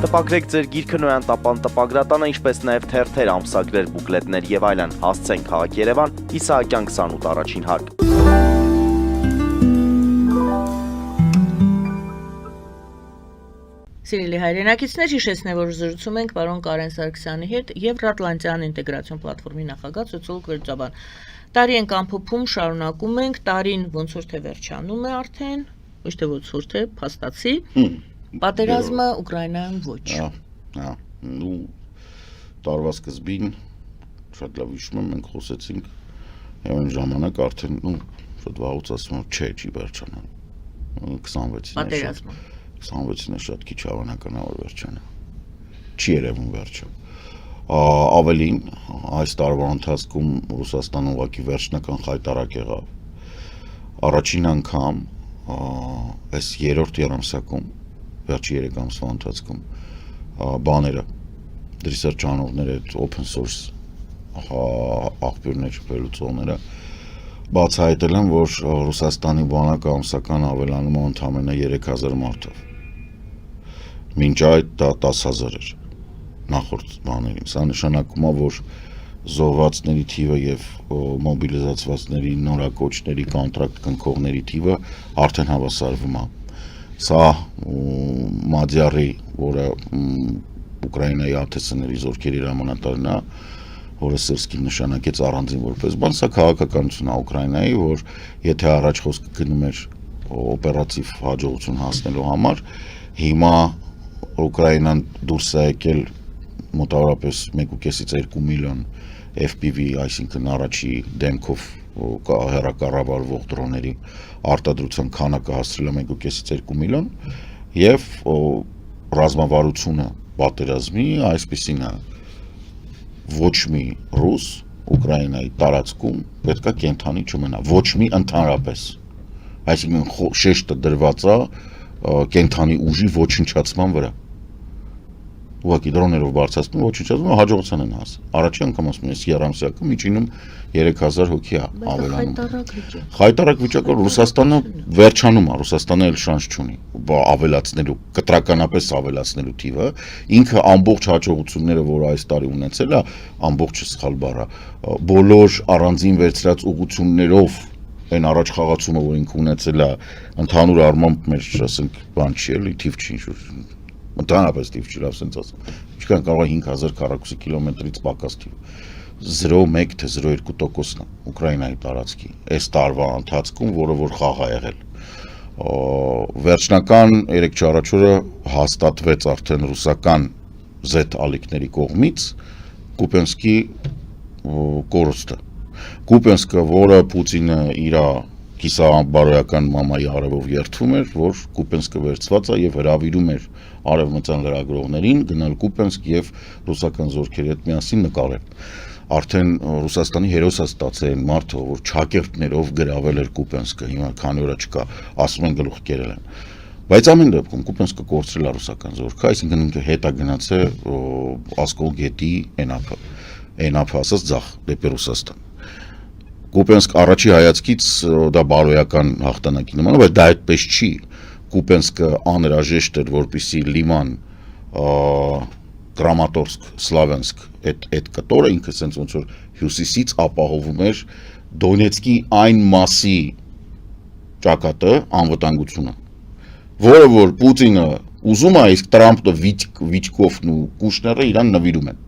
Տպագրեք ձեր գիրքը Նոյան տապան տպագրատանը, ինչպես նաև թերթեր, ամսագրեր, բուկլետներ եւ այլն։ Հասցեն քաղաք Երևան, Իսահակյան 28 առաջին հարկ։ Սիրելի հայրենակիցներ, հիշեցնեմ, որ զրուցում ենք պարոն Կարեն Սարգսյանի հետ Եվրատլանտյան ինտեգրացիոն պլատֆորմի նախագահ Սոցիոլոգ Վերջաբան։ Տարի ենք ամփոփում, շարունակում ենք, տարին ոնց որ թե վերջանում է արդեն, ոչ թե ոնց որ թե փաստացի։ Պատերազմը Ուկրաինայում ոչ։ Ու տարվա սկզբին շատ լավ հիշում եմ, մենք խոսեցինք եւ այն ժամանակ արդեն շատ վաղուց ասում եմ, չէ, չի վերջանա։ 26-ին է շատ քիչ հավանականավոր վերջանա։ Չի երևում վերջը։ Ավելին, այս տարվա ընթացքում Ռուսաստանը ուղղակի վերջնական խայտարակ եղավ։ Առաջին անգամ այս երրորդ երամսակում վերջի 3 ամսվա ընթացքում բաները research անողները open source աղբյուրներ վերլուծողները բացահայտել են, որ Ռուսաստանի բանակը ամսական ավելանում է ընդամենը 3000 մարդով։ Մինչ այդ դա 10000 էր նախորդ բաներին։ Սա նշանակում է, որ զոհվածների թիվը եւ մոբիլիզացվածների նորակոչների կոնտրակտ կնքողների թիվը արդեն հավասարվում է։ Սա Մադիարի, որը Ուկրաինայի ԱԹՍ-ների զորքերի հրամանատարն է, որը Սիրսկին նշանակեց առանձին որպես բան, սա քաղաքականություն է Ուկրաինայի, որ եթե առաջ խոսքը գնում էր օպերատիվ հաջողություն հասնելու համար, հիմա Ուկրաինան դուրս է եկել մոտավորապես 1.5-ից 2 միլիոն FPV, այսինքն առաջի դեմքով հեռակառավարվող դրոնների արտադրության քանակը հասցրել է 1.5-ից 2 միլիոն եւ ռազմավարությունը պատերազմի այսպիսին է, ոչ մի ռուս Ուկրաինայի տարածքում պետք է կենթանի չմնա, ոչ մի ընդհանրապես, այսինքն շեշտը դրված է կենթանի ուժի ոչնչացման վրա։ Ուղղակի դրոներով բարձրացնում ոչնչացնում հաջողության են հասել։ Առաջի անգամ ասում ես երամսյակը միջինում 3000 հոգի է ավելանում։ Խայտարակ վիճակը Ռուսաստանը վերջանում է, Ռուսաստանը էլ շանս չունի ավելացնելու, կտրականապես ավելացնելու թիվը, ինքը ամբողջ հաջողությունները, որ այս տարի ունեցել է, ամբողջը սխալ բառ է, բոլոր առանձին վերցրած ուղղություններով այն առաջ խաղացումը, որ ինքը ունեցել է, ընդհանուր առմամբ մեր, ասենք, բան չի էլի, թիվ չի ինչ-որ ընդհանրապես թիվ չի, լավ սենց ասում, ինչքան կարող է 5000 քառակուսի կիլոմետրից պակաս թիվ, 0.1 թե 0.2%-ն է Ուկրաինայի տարածքի, այս տարվա ընթացքում, որը որ խաղ է եղել, վերջնական 3 առաջորը հաստատվեց արդեն ռուսական Z ալիքների կողմից Կուպենսկի կորուստը, Կուպենսկը, որը Պուտինը իր կիսաբարոյական մամայի արևով երթվում էր, որ Կուպենսկը վերցված է եւ հրավիրում էր արևմտյան լրագրողներին գնալ Կուպենսկ եւ ռուսական զորքերի հետ միասին նկարել։ Արդեն Ռուսաստանի հերոս է ստացել այն մարդը, որ չակերտներով գրավել էր Կուպենսկը, հիմա քանի օր չկա, ասում են գլուխ կերել են։ Բայց ամեն դեպքում Կուպենսկը կորցրել է ռուսական զորքը, այսինքն ինքը հետ է գնացել Ասկոլ գետի Էնափ ասած ձախ դեպի Ռուսաստան։ Կուպենսկ առաջի հայացքից դա բարոյական հաղթանակի նման է, բայց դա այդպես չի։ Կուպենսկը անհրաժեշտ էր, որպեսզի Լիման, Կրամատորսկ, Սլավյանսկ այդ կտորը ինքը sense ոնց որ հյուսիսից ապահովում էր Դոնեցկի այն մասի ճակատը անվտանգությունը, որը որ Պուտինը ուզում է, իսկ Տրամպը Վիչկովն ու Կուշները իրան նվիրում են։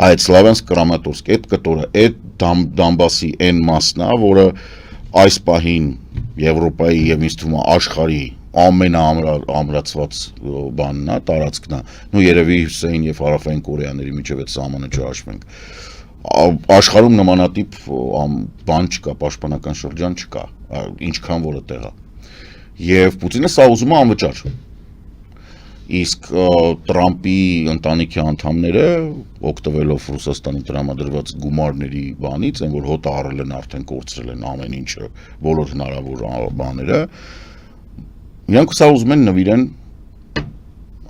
Այդ Սլավյանսկ, Կրամատորսկ, այդ կտորը, այդ Դամբասի այն մասն է, որը այս պահին Եվրոպայի եւ ինձ թվում է աշխարհի ամենաամրացված բանն է, տարածքն է։ Նու երևի Հյուսեյն եւ Հարավային Կորեաների միջև այդ սահմանը չհաշվենք։ Աշխարհում նմանատիպ բան չկա, պաշտպանական շրջան չկա, ինչքան որը տեղ է։ Եվ Պուտինը սա ուզում է անվճար։ Իսկ Տրամպի ընտանիքի անդամները օգտվելով Ռուսաստանի տրամադրված գումարների բանից, այն որ հոտը առել են արդեն կորցրել են ամեն ինչը, բոլոր հնարավոր բաները, իրանք սա ուզում են նվիրեն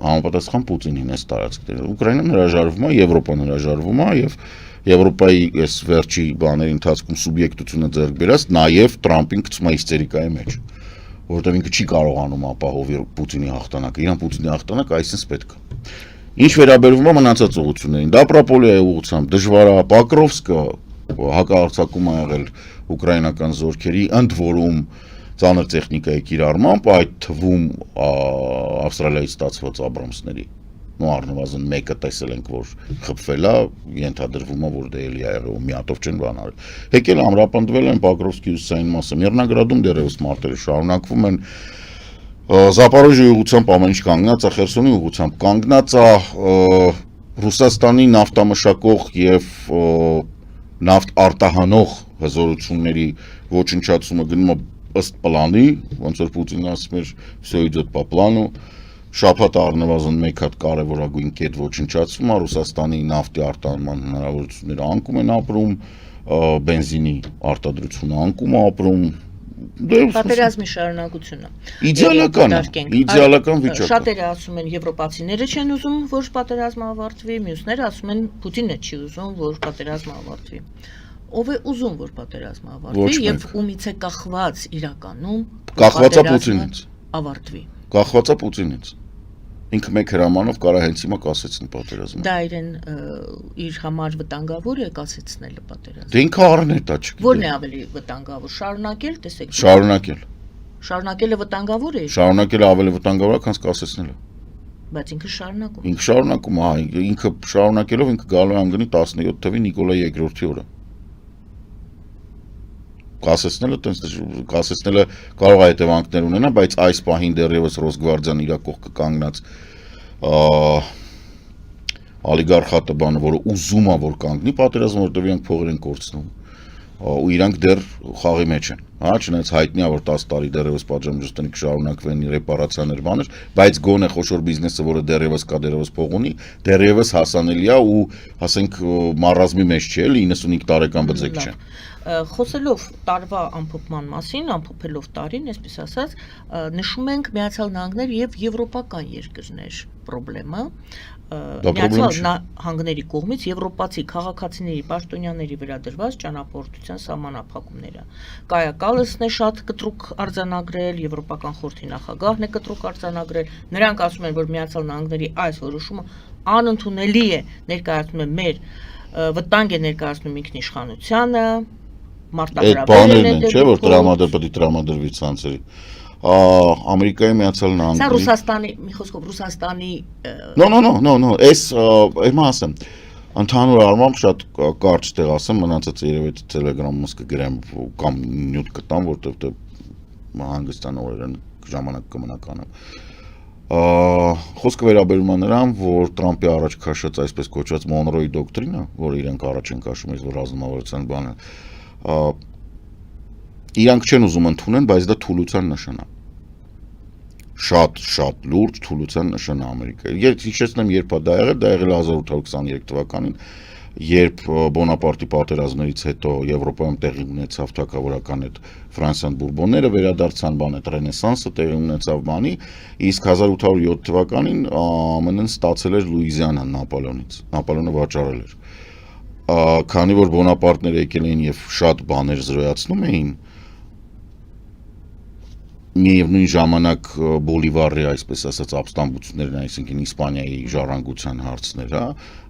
համապատասխան Պուտինին այս տարածքները։ Ուկրաինան հրաժարվում է, Եվրոպան հրաժարվում է եւ Եվրոպայի այս վերջի բաների ընթացքում սուբյեկտությունը ձեռք բերած նաեւ Տրամպին գցում է հիստերիկայի մեջ, որովհետեւ ինքը չի կարողանում ապահովել Պուտինի հաղթանակը, իրան Պուտինի հաղթանակը այսինքն պետք է։ Ինչ վերաբերվում է մնացած ուղղություններին, Դապրապոլիայի ուղղությամբ դժվար է, Պոկրովսկը հակահարձակում է եղել ուկրաինական զորքերի, ընդ որում ծանր տեխնիկայի կիրառմամբ, այդ թվում Ավստրալիայից ստացված Աբրամսների, առնվազն մեկը տեսել ենք, որ խփվել է, ենթադրվում է, որ դե էլի է եղել, մի հատով չեն բան արել։ Եկել ամրապնդվել են Պոկրովսկի հյուսիսային մասը, Միրնագրադում դեռևս մարտերը շարունակվում են, Զապորոժիայի ուղղությամբ ամեն ինչ կանգնած է, Խերսոնի ուղղությամբ կանգնած է, Ռուսաստանի նավթամշակող եւ նավթ արտահանող հզորությունների ոչնչացումը գնում է ըստ պլանի, ոնց որ Պուտինն ասում էր, всё идет по плану, շաբաթ առնվազն մեկ հատ կարևորագույն կետ ոչնչացվում է, Ռուսաստանի նավթի արտահանման հնարավորությունները անկում են ապրում, բենզինի արտադրությունը անկում է ապրում, Պատերազմի շարունակությունը։ Իդեալական վիճակ։ Շատերը ասում են եվրոպացիները չեն ուզում, որ պատերազմը ավարտվի, մյուսները ասում են Պուտինը չի ուզում, որ պատերազմը ավարտվի։ Ով է ուզում, որ պատերազմը ավարտվի եւ ումից է կախված իրականում կախված է Պուտինից։ Ավարտվի։ Կախված է Պուտինից։ Ինքը մեկ հրամանով կարա հենց հիմա կասեցնի պատերազմը։ Դա իրեն իր համար վտանգավոր է կասեցնելը պատերազմը։ Դե ինքը առներ դա չգիտի։ Որն է ավելի վտանգավոր, շարունակել, տեսեք։ Շարունակել։ Շարունակելը վտանգավոր է։ Շարունակելը ավելի վտանգավոր է, քան կասեցնելը։ Բայց ինքը շարունակում։ Ինքը շարունակում, հա, ինքը շարունակելով ինքը գալու է անգնի 17 թվականի Նիկոլայ II-ի օրը։ Կասեցնելը կարող է հետևանքներ ունենա, բայց այս պահին դեռևս Ռոսգվարդիան իր կողքը կանգնած օլիգարխատը բանը, որը ուզում է որ կանգնի պատերազմը, որտեղ իրանք փողեր են կորցնում, ու իրանք դեռ խաղի մեջ են, հա, չնայած հայտնի է որ 10 տարի դեռևս պատժամիջոցների կշարունակվեն ռեպարացիաներ բաներ, բայց գոնե խոշոր բիզնեսը, որը դեռևս կա, դեռևս փող ունի, դեռևս հասանելի է ու ասենք մառազմի մեջ չէ, էլի 95 տարեկան բծեկ չէ։ Խոսելով տարվա ամփոփման մասին, ամփոփելով տարին, այսպես ասած, նշում ենք Միացյալ Նահանգներ եւ եվրոպական երկրներ խնդրեմը, Միացյալ Նահանգների կողմից եվրոպացի քաղաքացիների պաշտոնյաների վրա դրված ճանապարհորդության սահմանափակումները։ Կայա Կալասն է շատ կտրուկ արձանագրել, Եվրոպական խորհրդի նախագահն է կտրուկ արձանագրել, նրանք ասում են, որ Միացյալ Նահանգների այս որոշումը անընդունելի է, ներկայացնում է մեր վտանգ է ներկայացնում ինքնիշխանությանը, մարտահրավերն է, չէ՞ որ տրամադրվի տրամադրվի ցանցերի։ Ամերիկայի Միացյալ Նահանգների։ Սա Ռուսաստանի, մի խոսքով Ռուսաստանի No, այս հիմա ասեմ, ընդհանուր առմամբ շատ կարճ տեղ ասեմ, մնացած երևի Telegram-ում կգրեմ կամ նյութ կտամ, որտեղ հանգստան օրերն ժամանակ կմնականեմ։ Խոսքը վերաբերում է նրան, որ Տրամպի առաջ քաշած այսպես կոչված Մոնրոյի դոկտրինը, որը իրենք առաջ են քաշում, այս որ ռազմավարության բանը, իրանք չեն ուզում ընդունեն, բայց դա թուլության նշան է։ Շատ լուրջ թուլության նշան է Ամերիկայի։ Ես հիշեցնեմ, երբ դա եղել 1823 թվականին, երբ Բոնապարտի պատերազմներից հետո Եվրոպայում տեղի ունեցավ թագավորական այդ Ֆրանսիան բուրբոնները վերադարձան բան այդ ռենեսանսը տեղի ունեցավ բանի, իսկ 1807 թվականին ԱՄՆ-ն ստացել էր Լուիզիանան Նապոլեոնից։ Նապոլեոնը վաճառել էր։ Քանի որ Բոնապարտները եկել էին եւ շատ բաներ զրոյացնում էին, միևնույն ժամանակ Բոլիվարի, այսպես ասած, ապստամբություններն, այսինքն Իսպանիայի ժառանգության հարցները,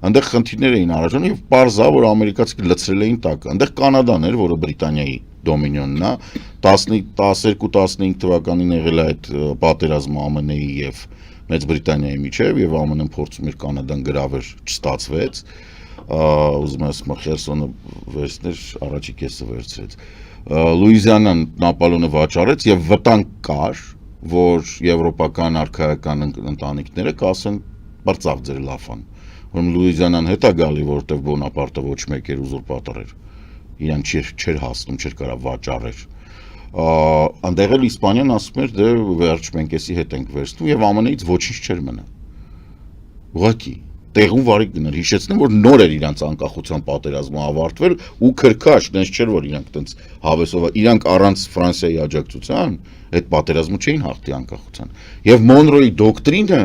այնտեղ խնդիրներ էին առաջանում եւ պարզա, որ ամերիկացիները լցրել էին տակ։ Այնտեղ Կանադան էր, որը Բրիտանիայի դոմինիոնն է, 12-15 թվականին եղել է այդ պատերազմը ԱՄՆ-ի եւ Մեծ Բրիտանիայի միջեւ եւ ԱՄՆ-ն փորձում էր Կանադան գրավել, չստացվեց։ Ուզում եմ Խերսոնը վերցներ, առաջի կեսը վերցրեց։ Լուիզիանան Նապոլեոնը վաճառեց եւ վտանգ կար, որ եվրոպական արքայական ընտանիքները կասեն բարձավ ձեր լաֆան։ Ուրեմն Լուիզիանան հետ է գալի, որտեղ Բոնապարտը ոչ մեկ էր ուզուրպատորեր։ Իրան չէր հասնում, չէր կարող վաճառել։ Անդեղ էլ Իսպանիան ասում էր, դե վերջ մենք էսի հետ ենք վերցնում եւ ԱՄՆ-ից ոչինչ չէր մնա։ Ուղղակի տեղում վարի գներ, հիշեցնեմ, որ նոր էր իրանց անկախության պատերազմը ավարտվել ու քրքաշ, դենց չէր, որ իրանք տենց հավեսով, իրանք առանց Ֆրանսիայի աջակցության այդ պատերազմը չէին հաղթի անկախության։ Եվ Մոնրոյի դոկտրինը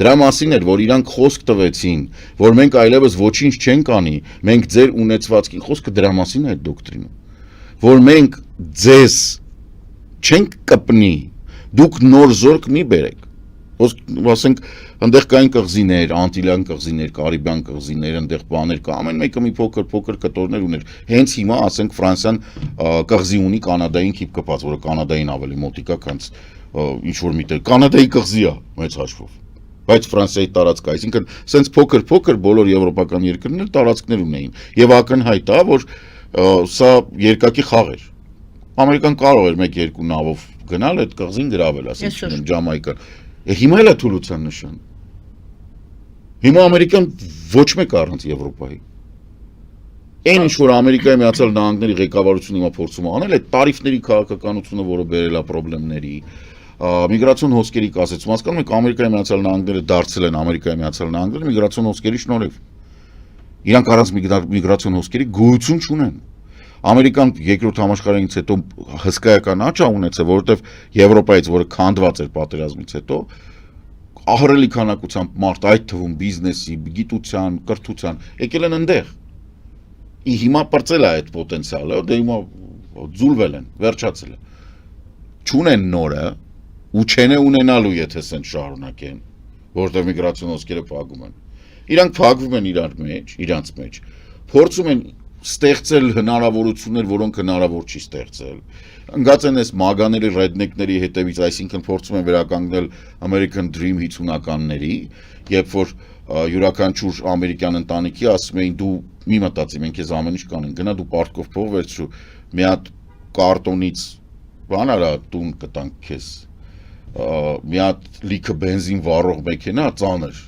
դրա մասին էր, որ իրանք խոսք տվեցին, որ մենք այլևս ոչինչ չենք անի, մենք ձեր ունեցվածքի խոսքը դրա մասին է այդ դոկտրինը, որ մենք ձեզ չենք կպնի, դուք նոր զորք մի բերեք։ Ասենք այնտեղ կային կղզիներ, Անտիլյան կղզիներ, Կարիբյան կղզիներ, այնտեղ բաներ կա, ամեն մեկը մի փոքր կտորներ ուներ։ Հենց հիմա ասենք Ֆրանսիան կղզի ունի Կանադային քիպ կպած, որը Կանադային ավելի մոտիկա, քան ինչ որ միտեղ Կանադայի կղզի է մեծ հաշվով։ Բայց Ֆրանսիայի տարածք, այսինքն սենց փոքր բոլոր եվրոպական երկրներ տարածքներ ունեին։ Եվ ակնհայտ է, որ սա երկակի խաղ էր։ Ամերիկան կարող էր 1-2 նավով գնալ այդ կղզին գրավել, ասենք Ջամայկա։ Հիմա էլ է թուլության նշան։ Հիմա Ամերիկան ոչ մեկ առանց Եվրոպայի։ Այն ինչ որ Ամերիկայի Միացյալ Նահանգների ղեկավարությունը հիմա փորձում է անել, այդ տարիֆների քաղաքականությունը, որը բերել է խնդիրների, միգրացիոն հոսքերի կասեցում, հասկանում եք, Ամերիկայի Միացյալ Նահանգները դարձել են Ամերիկայի Միացյալ Նահանգները միգրացիոն հոսքերի շնորհիվ։ Իրանք առանց միգրացիոն հոսքերի գոյություն չունեն։ Ամերիկան երկրորդ համաշխարհայինից հետո հսկայական աճ է ունեցել, որովհետև Եվրոպայից, որը քանդված էր պատերազմից հետո, ահռելի քանակությամբ մարդ, այդ թվում բիզնեսի, գիտության, կրթության, եկել են այնտեղ։ Հիմա բարձել է այդ պոտենցիալը, դե հիմա ձուլվել են, վերջացել է։ Չունեն նորը ու չեն ունենալու, եթե սենց շարունակեն, որտեղ միգրացիոն հոսքերը փակում են։ Իրանք փակվում են իրանց մեջ, փորձում են ստեղծել հնարավորություններ, որոնք հնարավոր չի ստեղծել։ Ընկած են այս մագաների ռեդնեկների հետևից, այսինքն փորձում են վերականգնել American Dream 50-ականների, երբ որ յուրաքանչյուր ամերիկյան ընտանիքի ասում էին դու մի մտածի, մենք քեզ ամեն ինչ կանենք, գնա դու պարտքով փող վերցրու, մի հատ կարտոնից բան արա տուն կտանք քեզ, մի հատ լիքը բենզին վառող մեքենա ծանր,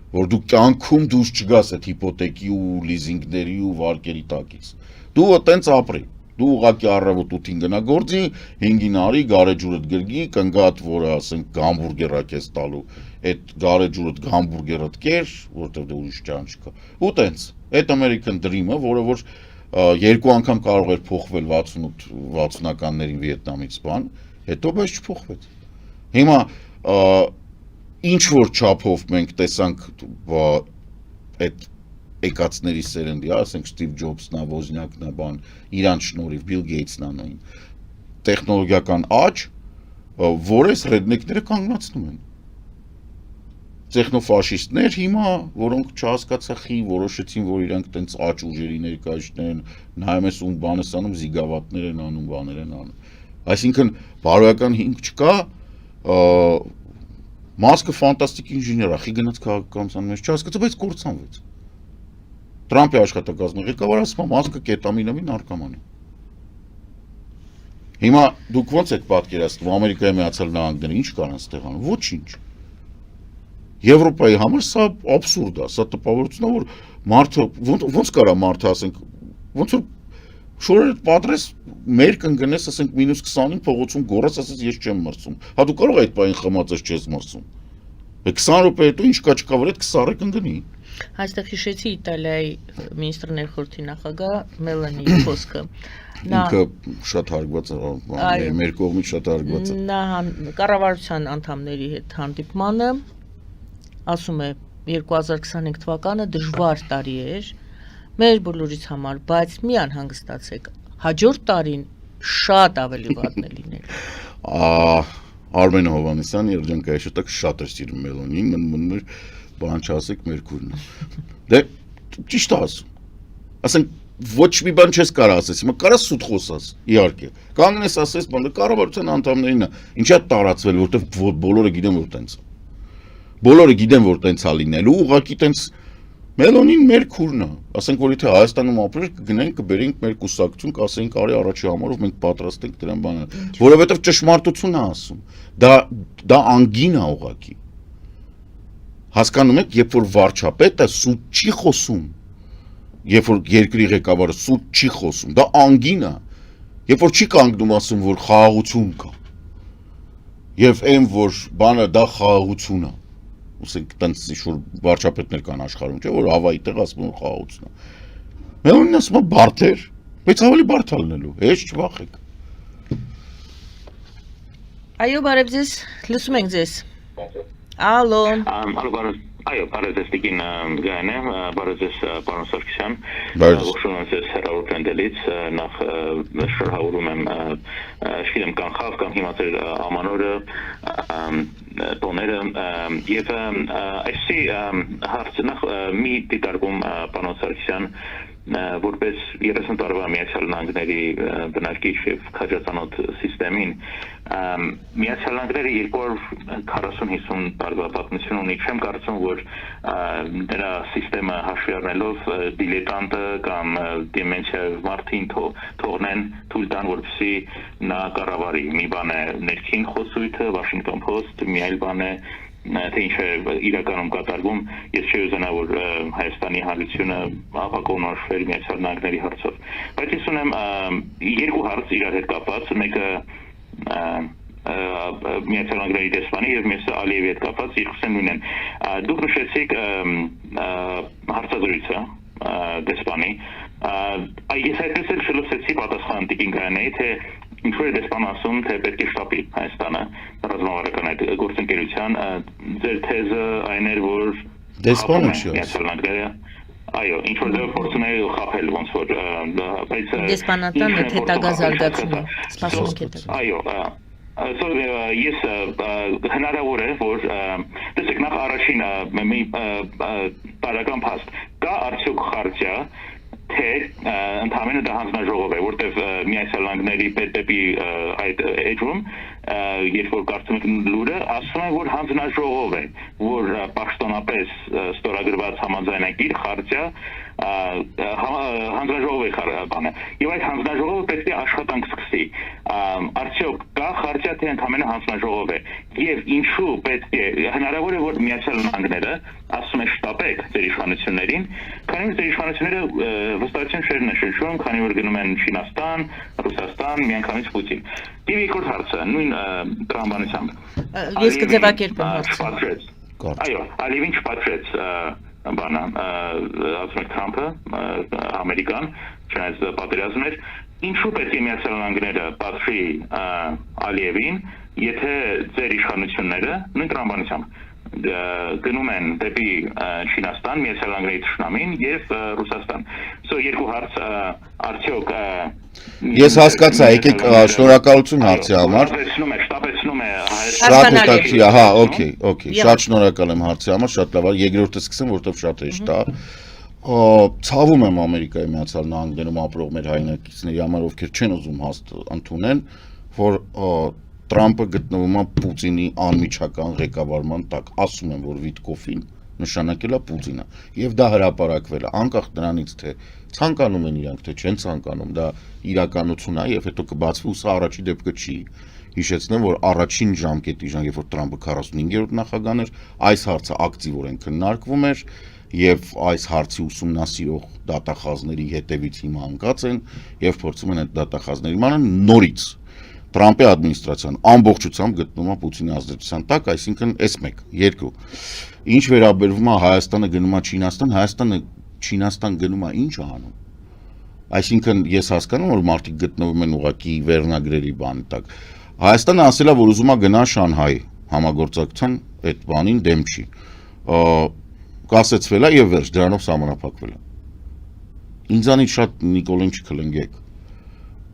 որ դու կյանքում դուրս չգաս այդ հիպոթեկի ու լիզինգների ու վարկերի տակից։ Դու այտենց ապրի։ Դու ուղղակի առավոտ 8-ին գնա գործի, 5-ին արի, գարեջուրդ գրգի, կնգատ, որը ասենք գամբուրգերա քեզ տալու, այդ գարեջուրդ գամբուրգերդ կեր, որտեղ դե ուրիշ ճան չկա։ Ու տենց, այդ American Dream-ը, որը որ երկու անգամ կարող էր փոխվել 68-60-ականներին Վիետնամից բան, հետո բայց չփոխվեց։ Հիմա ինչ որ չափով մենք տեսանք այդ եկածների սերնդի, ասենք Ստիվ Ջոբսն, Ոզնյակն, բան, իրան շնորհիվ Բիլ Գեյթսն անային, տեխնոլոգիական աճ, որ այս ռեդնեկները կանգնացնում են։ Տեխնոֆաշիստներ հիմա, որոնք չհասկացա խի, որոշեցին, որ իրանք տենց աճ ուժերի ներկայացնեն, նայում ես ում բան ես անում, զիգավատներ են անում, բաներ են անում։ Այսինքն բարոյական հիմք չկա, Մասկը ֆանտաստիկ ինժեներ է, խի գնաց քաղաքականության մեջ չհասկացա, բայց կործանվեց։ Տրամպի աշխատակազմի ղեկավարը ասում է Մասկը կետամինովի նարկոման է։ Հիմա դուք ո՞նց եք պատկերացնում Ամերիկայի Միացյալ Նահանգները ինչ կարան ստեղ անում, ոչինչ։ Եվրոպայի համար սա աբսուրդ է, սա տպավորություն է, որ մարդը ոնց կարա մարդը ասենք, ոնց որ շորերը պատրես մեր կընկնես, ասենք -20-ին փողոցում գորես, ասես ես չեմ մրցում։ Հա դու կարող այդ պահին խմածես չես մրցում։ 20 րոպե հետո ինչ կա չկա վրա այդ 20-ը կընկնի։ Այստեղ հիշեցի Իտալիայի մինիստրի ներխորհրդի նախագահ Մելանի խոսքը։ Ինքը շատ հարգված է, մեր կողմից շատ հարգված է։ Նա կառավարության անդամների հետ հանդիպմանը ասում է 2025 թվականը դժվար տարի էր մեր բոլորիս համար, բայց մի անհանգստացեք, հաջորդ տարին շատ ավելի վատն է լինելու։ Արմեն Հովհաննիսյանը երջանկայի շտակ շատ էր սիրում Մելոնին, մնում բան չասեք Մերկուրն է։ Դե ճիշտ է ասում։ Ասենք ոչ մի բան չես կարող ասես, հիմա կարա սուտ խոսած, իհարկե։ Կանգնես ասես, բանը կառավարության անդամներին է, ինչա տարածվել, որտեղ բոլորը գիտեն որ տենց։ Բոլորը գիտեն որ տենց է լինելու, ուղղակի տենց Մելոնին մեր քուրն է, ասենք որ եթե Հայաստանում ապրեր կգնենք կբերենք մեր կուսակցություն, կասենք արի առաջի համարով մենք պատրաստ ենք դրան բանը, որովհետև ճշմարտությունն է ասում։ Դա անգին է ուղղակի։ Հասկանում եք, երբ որ վարչապետը սուտ չի խոսում, երբ որ երկրի ղեկավարը սուտ չի խոսում, դա անգին է։ Երբ որ չի կանգնում ասում որ խաղաղություն կա։ Եվ այն որ բանը դա խաղաղություն է։ Ուսենք տենց ինչ-որ վարչապետներ կան աշխարհում, չէ՞ որ հավայի տեղ ասում որ խաղաղություն է։ Մելոնին ասում է բարդ էր, բայց ավելի բարդ է լինելու, հեչ չվախեք։ Այո, բարև ձեզ, լսում ենք ձեզ։ Ալո։ Այո, բարև ձեզ Տիկին Գայանե, բարև ձեզ պարոն Սարգսյան, ողջունում եմ ձեզ հեռավոր տենդելից, նախ շնորհավորում եմ, չգիտեմ կանխավ կամ հիմա ձեր ամանորը, տոները եւ այսի հարցը նախ մի դիտարկում պարոն Սարգսյան որպես 30 տարվա Միացյալ Նահանգների բնակիչ եւ քաջատանոթ համակարգին Միացյալ Նահանգները 240-50 տարվա պատմություն ունի, չեմ կարծում որ դրա համակարգը հաշվի առնելով դիլետանտը կամ դեմենցիա մարդին թողնեն թույլ տան որպեսզի նա կառավարի մի բան է ներքին խոսույթը Washington Post մի այլ բան է թե ինչ է իրականում կատարվում, ես չի ուզենա, որ Հայաստանի հանրությունը ապակողնորոշվեր Միացյալ Նահանգների հարցով։ Բայց ես ունեմ երկու հարց իրար հետ կապված, մեկը Միացյալ Նահանգների դեսպանի եւ մյուսը Ալիևի հետ կապված, երկուսն նույնն են։ Դուք նշեցիք հարցազրույցը դեսպանի։ Ես այդպես էլ չլսեցի պատասխան Տիկին Գայանեի, թե ինչու է դեսպան ասում, թե պետք է շտապի Հայաստանը ռազմավարական այդ գործընկերության, ձեր թեզը այն էր, որ դեսպանը չի ասում։ Այո, ինչ որ դեռ փորձում է խაფել ոնց որ, բայց դեսպանատան հետագա զարգացումը, սպասում եք հետագա։ Այո, ես հնարավոր է, որ տեսեք նախ առաջին մի տարական փաստ կա արդյոք խարտիա թե ընդհանրապես դա հանձնաժողով է, որտեղ Միացյալ Նահանգների պետի այդ էջում երբ որ կարծում եք լուրը, ասում են, որ հանձնաժողով է, որ պաշտոնապես ստորագրված համաձայնագիր խարտիա հանձնաժողով է բանը։ Եվ այդ հանձնաժողովը պետք է աշխատանք սկսի։ Արդյոք կա խարտիա թե ընդհանրապես հանձնաժողով է։ Եվ ինչու պետք է հնարավոր է որ Միացյալ Նահանգները ասում է շտապեք ձեր իշխանություններին, քանի որ ձեր իշխանությունները վստահություն չեն նշում, քանի որ գնում են Չինաստան, Ռուսաստան, միանգամից Պուտին։ Եվ երկրորդ հարցը նույն տրամաբանությամբ։ Ես կձևակերպեմ հարցը։ Այո, Ալիևին չպատժեց բանը ասում եք Թրամփը ամերիկան չնայած պատերազմներ ինչու պետք է Միացյալ Նահանգները պատժի Ալիևին եթե ձեր իշխանությունները նույն տրամաբանությամբ գնում են դեպի Չինաստան, Միացյալ Նահանգների թշնամին եւ Ռուսաստան։ So երկու հարց արդյոք Ես հասկացա, եկեք շնորհակալություն հարցի համար։ Շտապեցնում է Շատ հետաքրքիր, ահա, օքեյ, շատ շնորհակալ եմ հարցի համար, շատ լավ, երկրորդը սկսեմ, որովհետեւ շատ հեշտ է։ Ցավում եմ Ամերիկայի Միացյալ Նահանգներում ապրող մեր հայրենակիցների համար, ովքեր չեն ուզում ընդունեն, որ Թրամփը գտնվում է Պուտինի անմիջական ղեկավարման տակ, ասում են, որ Վիտկոֆին նշանակել է Պուտինը, եւ դա հրապարակվել է, անկախ նրանից թե ցանկանում են իրանք, թե չեն ցանկանում, դա իրականություն է եւ հետո կբացվի ու սա առաջի դեպքը չի։ Հիշեցնեմ, որ առաջին ժամկետի երբ որ Թրամփը 45-րդ նախագահն էր, այս հարցը ակտիվորեն քննարկվում էր եւ այս հարցի ուսումնասիրող դատախազների հետևից հիմա անկած են եւ փորձում են այդ դատախազների մանր նորից Թրամփի ադմինիստրացիան ամբողջությամբ գտնվում է Պուտինի ազդեցության տակ, այսինքն S1, 2։ Ինչ վերաբերվում է Հայաստանը գնում է Չինաստան, Հայաստանը Չինաստան գնում է ինչ անում։ Այսինքն ես հասկանում եմ, որ մարդիկ գտնվում են ուղղակի վերնագրերի բանի տակ։ Հայաստանը ասել է, որ ուզում է գնա Շանհայ համագործակցության այդ բանին դեմ չի։ Կասեցվել է եւ վերջ, դրանով սահմանափակվել է։ Ինձանից շատ Նիկոլին չքլնգեք։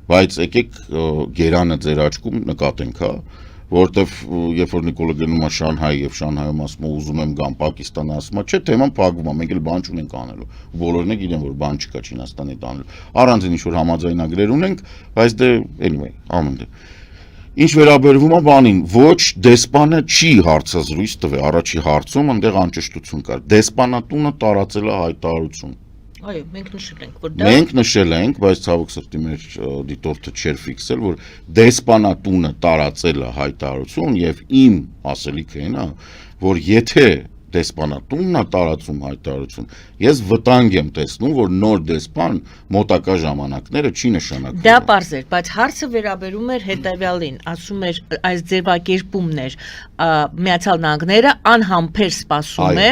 Բայց եկեք գերանը ձեր աչքում նկատենք, հա, որովհետև երբ որ Նիկոլը գնում է Շանհայ եւ Շանհայում ասում է ուզում եմ գամ Պակիստանը, ասում է, չէ, թեման փակվում է, մենք էլ բան չունենք անելու։ Բոլորն էլ գիտեն, որ բան չկա Չինաստանի հետ անելու։ Առանձին ինչ-որ համաձայնագրեր ունենք, բայց դե anyway, ամենը։ Ինչ վերաբերվում է բանին, ոչ դեսպանը չի հարցազրույց տվել, առաջի հարցում այնտեղ անճշտություն կար։ Դեսպանատունը տարածել է հայտարարություն։ Այո, մենք նշել ենք, որ դա Մենք նշել ենք, բայց ցավոք սրտի մեր դիտորդը չէր ֆիքսել, որ դեսպանատունը տարածել է հայտարարություն եւ իմ ասելիքը այն է, որ եթե դեսպանատունն է տարածում հայտարարություն, ես վտանգ եմ տեսնում, որ նոր դեսպան մոտակա ժամանակները չի նշանակվում։ Դա պարզ էր, բայց հարցը վերաբերում էր հետևյալին, ասում էր այս ձևակերպումն էր Միացյալ Նահանգները անհամբեր սպասում է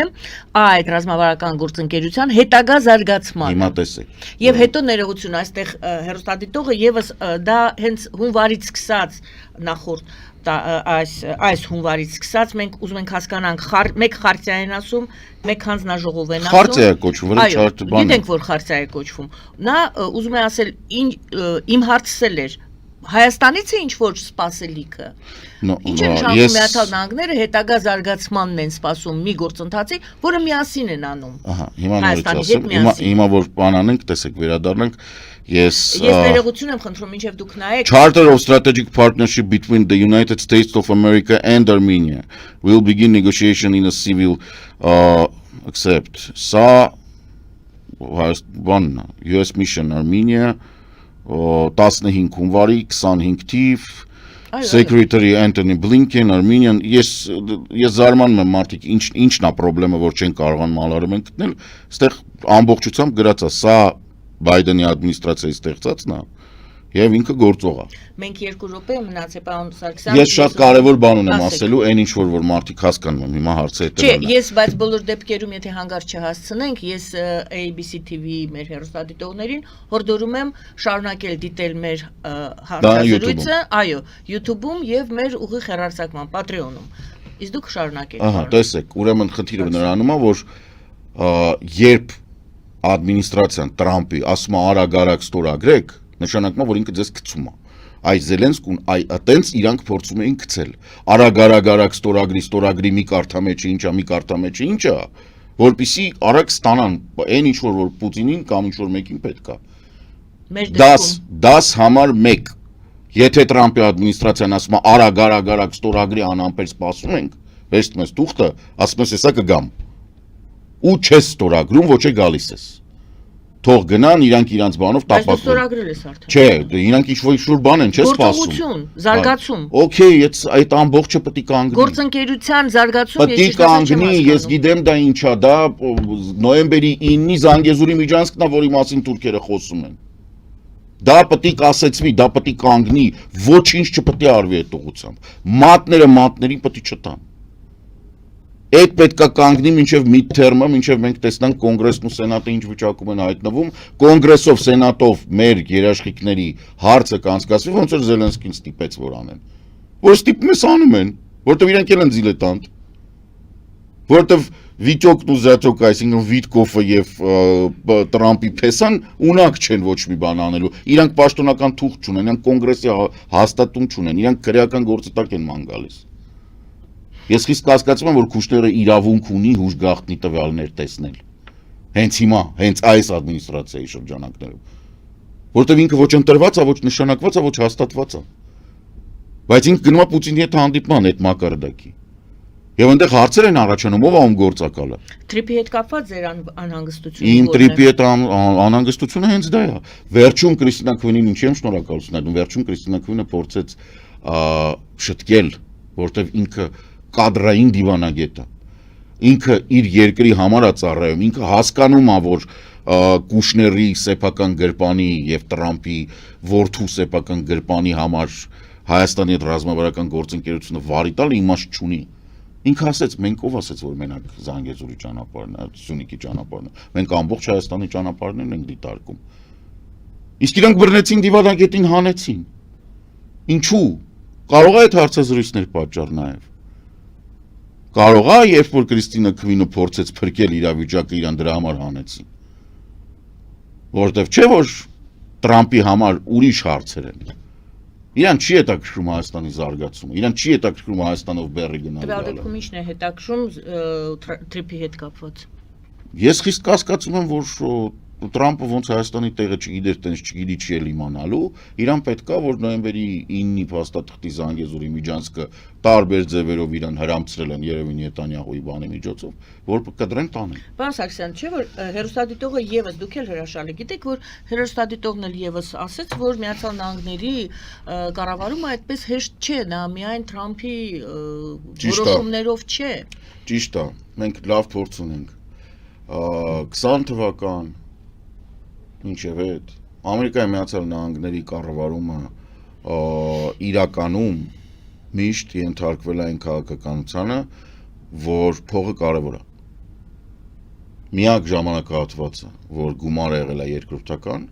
այդ ռազմավարական գործընկերության հետագա զարգացմանը։ Հիմա տեսեք։ Եվ հետո ներողություն, այստեղ հերոստատիտողը եւս դա հենց հունվարից սկսած նախորդ այս հունվարից սկսած մենք ուզում ենք հասկանանք մեկ խարտիա են ասում, մեկ հանձնաժողով են ասում։ Խարտիա է կոչվում, չարտ բան։ Գիտենք, որ խարտիա է կոչվում։ Նա ուզում է ասել իմ հարցել էր Հայաստանից է ինչ որ սպասելիքը։ Ինչ է նշանակում Միացյալ Նահանգները հետագա զարգացմանն են սպասում մի գործընթացի, որը միասին են անում։ Ահա, հիմա նորից ասեմ, հիմա որ բան անենք, տեսեք, վերադառնանք, ես ներողություն եմ խնդրում, ինչև դուք նայեք Charter of Strategic Partnership between the United States of America and Armenia will begin negotiation in a civil accept. Սա բանն է, US Mission Armenia 15 հունվարի 25 թիվ Secretary Anthony Blinken Armenian ես զարմանում եմ մարդիկ ինչն է խնդրեմը որ չեն կարողանում ալարում են գտնել այստեղ ամբողջությամբ գրած է սա Բայդենի ադմինիստրացիայի ստեղծածն է եւ ինքը գործող է Մենք 2 րոպե մնացե պարոն Սարգսյան Ես շատ կարեւոր բան ունեմ ասելու այն ինչ որ մարդիկ հասկանում են հիմա հարցը հետեւն է Չէ ես բայց բոլոր դեպքերում եթե հանգարց չհասցնենք ես ABC TV-ի մեր հեռուստադիտողներին հորդորում եմ շարունակել դիտել մեր հարցազրույցը այո YouTube-ում եւ մեր ուղիղ հեռարձակման Patreon-ում իսկ դուք շարունակեք Ահա տեսեք ուրեմն խնդիրը նրանում է որ երբ ադմինիստրացիան Տրամփի ասում է արագ ստորագրեք նշանակում է որ ինքը ձեզ գցում է Այ Զելենսկուն այ այտենց իրանք փորձում էին գցել արագ ստորագրի մի կարտամեջը ինչա մի կարտամեջը ինչա որպեսի արագ ստանան այն ինչ որ Պուտինին կամ ինչ որ մեկին պետք է 10 համար 1 եթե Տրամփի ադմինիստրացիան ասում է արագ ստորագրի անամպեր սպասում ենք վերջում ես թուղթը ասում ես հեսա կգամ ու չես ստորագրում ոչ է գալիս ես Թող գնան իրանք իրանց բանով տապակում։ Բայց ստորագրել ես արդեն։ Չէ, իրանք ինչ-որ բան են, չես սպասում։ Գործողություն, զարգացում։ Okay, այդ ամբողջը պետք է կանգնի։ Գործընկերության զարգացում Պետք է կանգնի, ես գիտեմ դա ինչա, դա նոյեմբերի 9-ի Զանգեզուրի միջանցքն է, որի մասին թուրքերը խոսում են։ Դա պետք է ասեցվի, դա պետք է կանգնի, ոչինչ չպետք է արվի այդ ուղղությամբ։ Մատները մատներին պետք է չտան։ Այդ պետքա կանգնի մինչև mid-term-ը, մինչև մենք տեսնանք կոնգրեսն ու սենատը ինչ վիճակում են հայտնվում, կոնգրեսով, սենատով մեր երաշխիքների հարցը կանցկացվի, ոնց որ Զելենսկին ստիպեց որ անեն։ Որ ստիպում ես անում են, որտեվ իրանք էլ են դիլետանտ։ Որտեվ Վիտոկն ու Զատոկը, այսինքն Վիտկոֆը եւ Տրամպի փեսան ունակ չեն ոչ մի բան անելու։ Իրանք պաշտոնական թուղթ չունեն, իրանք կոնգրեսի հաստատում չունեն, իրանք քրեական գործի տակ են ման գալիս։ Ես խիստ կասկածում եմ, որ Քուշները իրավունք ունի հուշ գաղտնի տվյալներ տեսնել։ Հենց հիմա, հենց այս ադմինիստրացիայի շրջանակներում։ Որտեվ ինքը ոչ ընտրված է, ոչ նշանակված է, ոչ հաստատված է։ Բայց ինքը գնում է Պուտինի հետ հանդիպման այդ մակարդակի։ Եվ այնտեղ հարցեր են առաջանում, ով ում գործակալը։ Տրիպի հետ կապված ձեր անհանգստությունը։ Ին տրիպի հետ անհանգստությունը հենց դա է։ Վերջում Կրիստինա Քվինին ինչի եմ շնորհակալություն անում, վերջում Կրիստինա Քվինը փորձեց շտկել, որտեվ ինքը կադրային դիվանագետ է։ Ինքը իր երկրի համար է ծառայում, ինքը հասկանում է, որ Կուշների սեփական գրպանի եւ Տրամպի որդու սեփական գրպանի համար Հայաստանի հետ ռազմավարական գործընկերությունը վարի տալ իմաստ չունի։ Ինքը ասեց, մենք ով ասեց, որ մենակ Զանգեզուրի ճանապարհն է, Սյունիքի ճանապարհն է։ Մենք ամբողջ Հայաստանի ճանապարհներն ենք դիտարկում։ Իսկ իրանք բռնեցին դիվանագետին հանեցին։ Ինչու՞։ Կարող է այդ հարցազրույցներ պատճառ նաև։ Կարող է, երբ որ Կրիստինա Քվինը փորձեց փրկել իրավիճակը, իրան դրա համար հանեցին։ Որտեվ չէ որ Տրամպի համար ուրիշ հարցեր են։ Իրան չի հետաքրքրում Հայաստանի զարգացումը, իրան չի հետաքրքրում Հայաստանով բեռի գնալ Տվյալ գալը։ դեպքում ինչն է հետաքրում տրիպի հետ կապված։ Ես խիստ կասկածում եմ, որ Տրամպը ոնց Հայաստանի տեղը չգիտեր, տենց չգիտի չի էլ իմանալու, իրան պետքա որ նոյեմբերի 9-ի փաստաթղթի Զանգեզուրի միջանցքը տարբեր ձևերով իրան հրամցրել են երևի Նետանյահուի բանի միջոցով, որ կդրեն տանեն։ Պարոն Սարգսյան, չէ՞ որ հերոստատիտողը եւս դուք էլ հրաշալի գիտեք, որ հերոստատիտողն էլ եւս ասեց, որ Միացյալ Նահանգների կառավարումը այդպես հեշտ չէ, նա միայն Թրամփի որոշումներով չէ։ Ճիշտ է, մենք լավ փորձ ունենք։ 20 թվական ինչև այդ Ամերիկայի Միացյալ Նահանգների կառավարումը իրականում միշտ ենթարկվել է այն քաղաքականությանը, որ փողը կարևոր է։ Միակ ժամանակահատվածը, որ գումարը եղել է երկրորդական,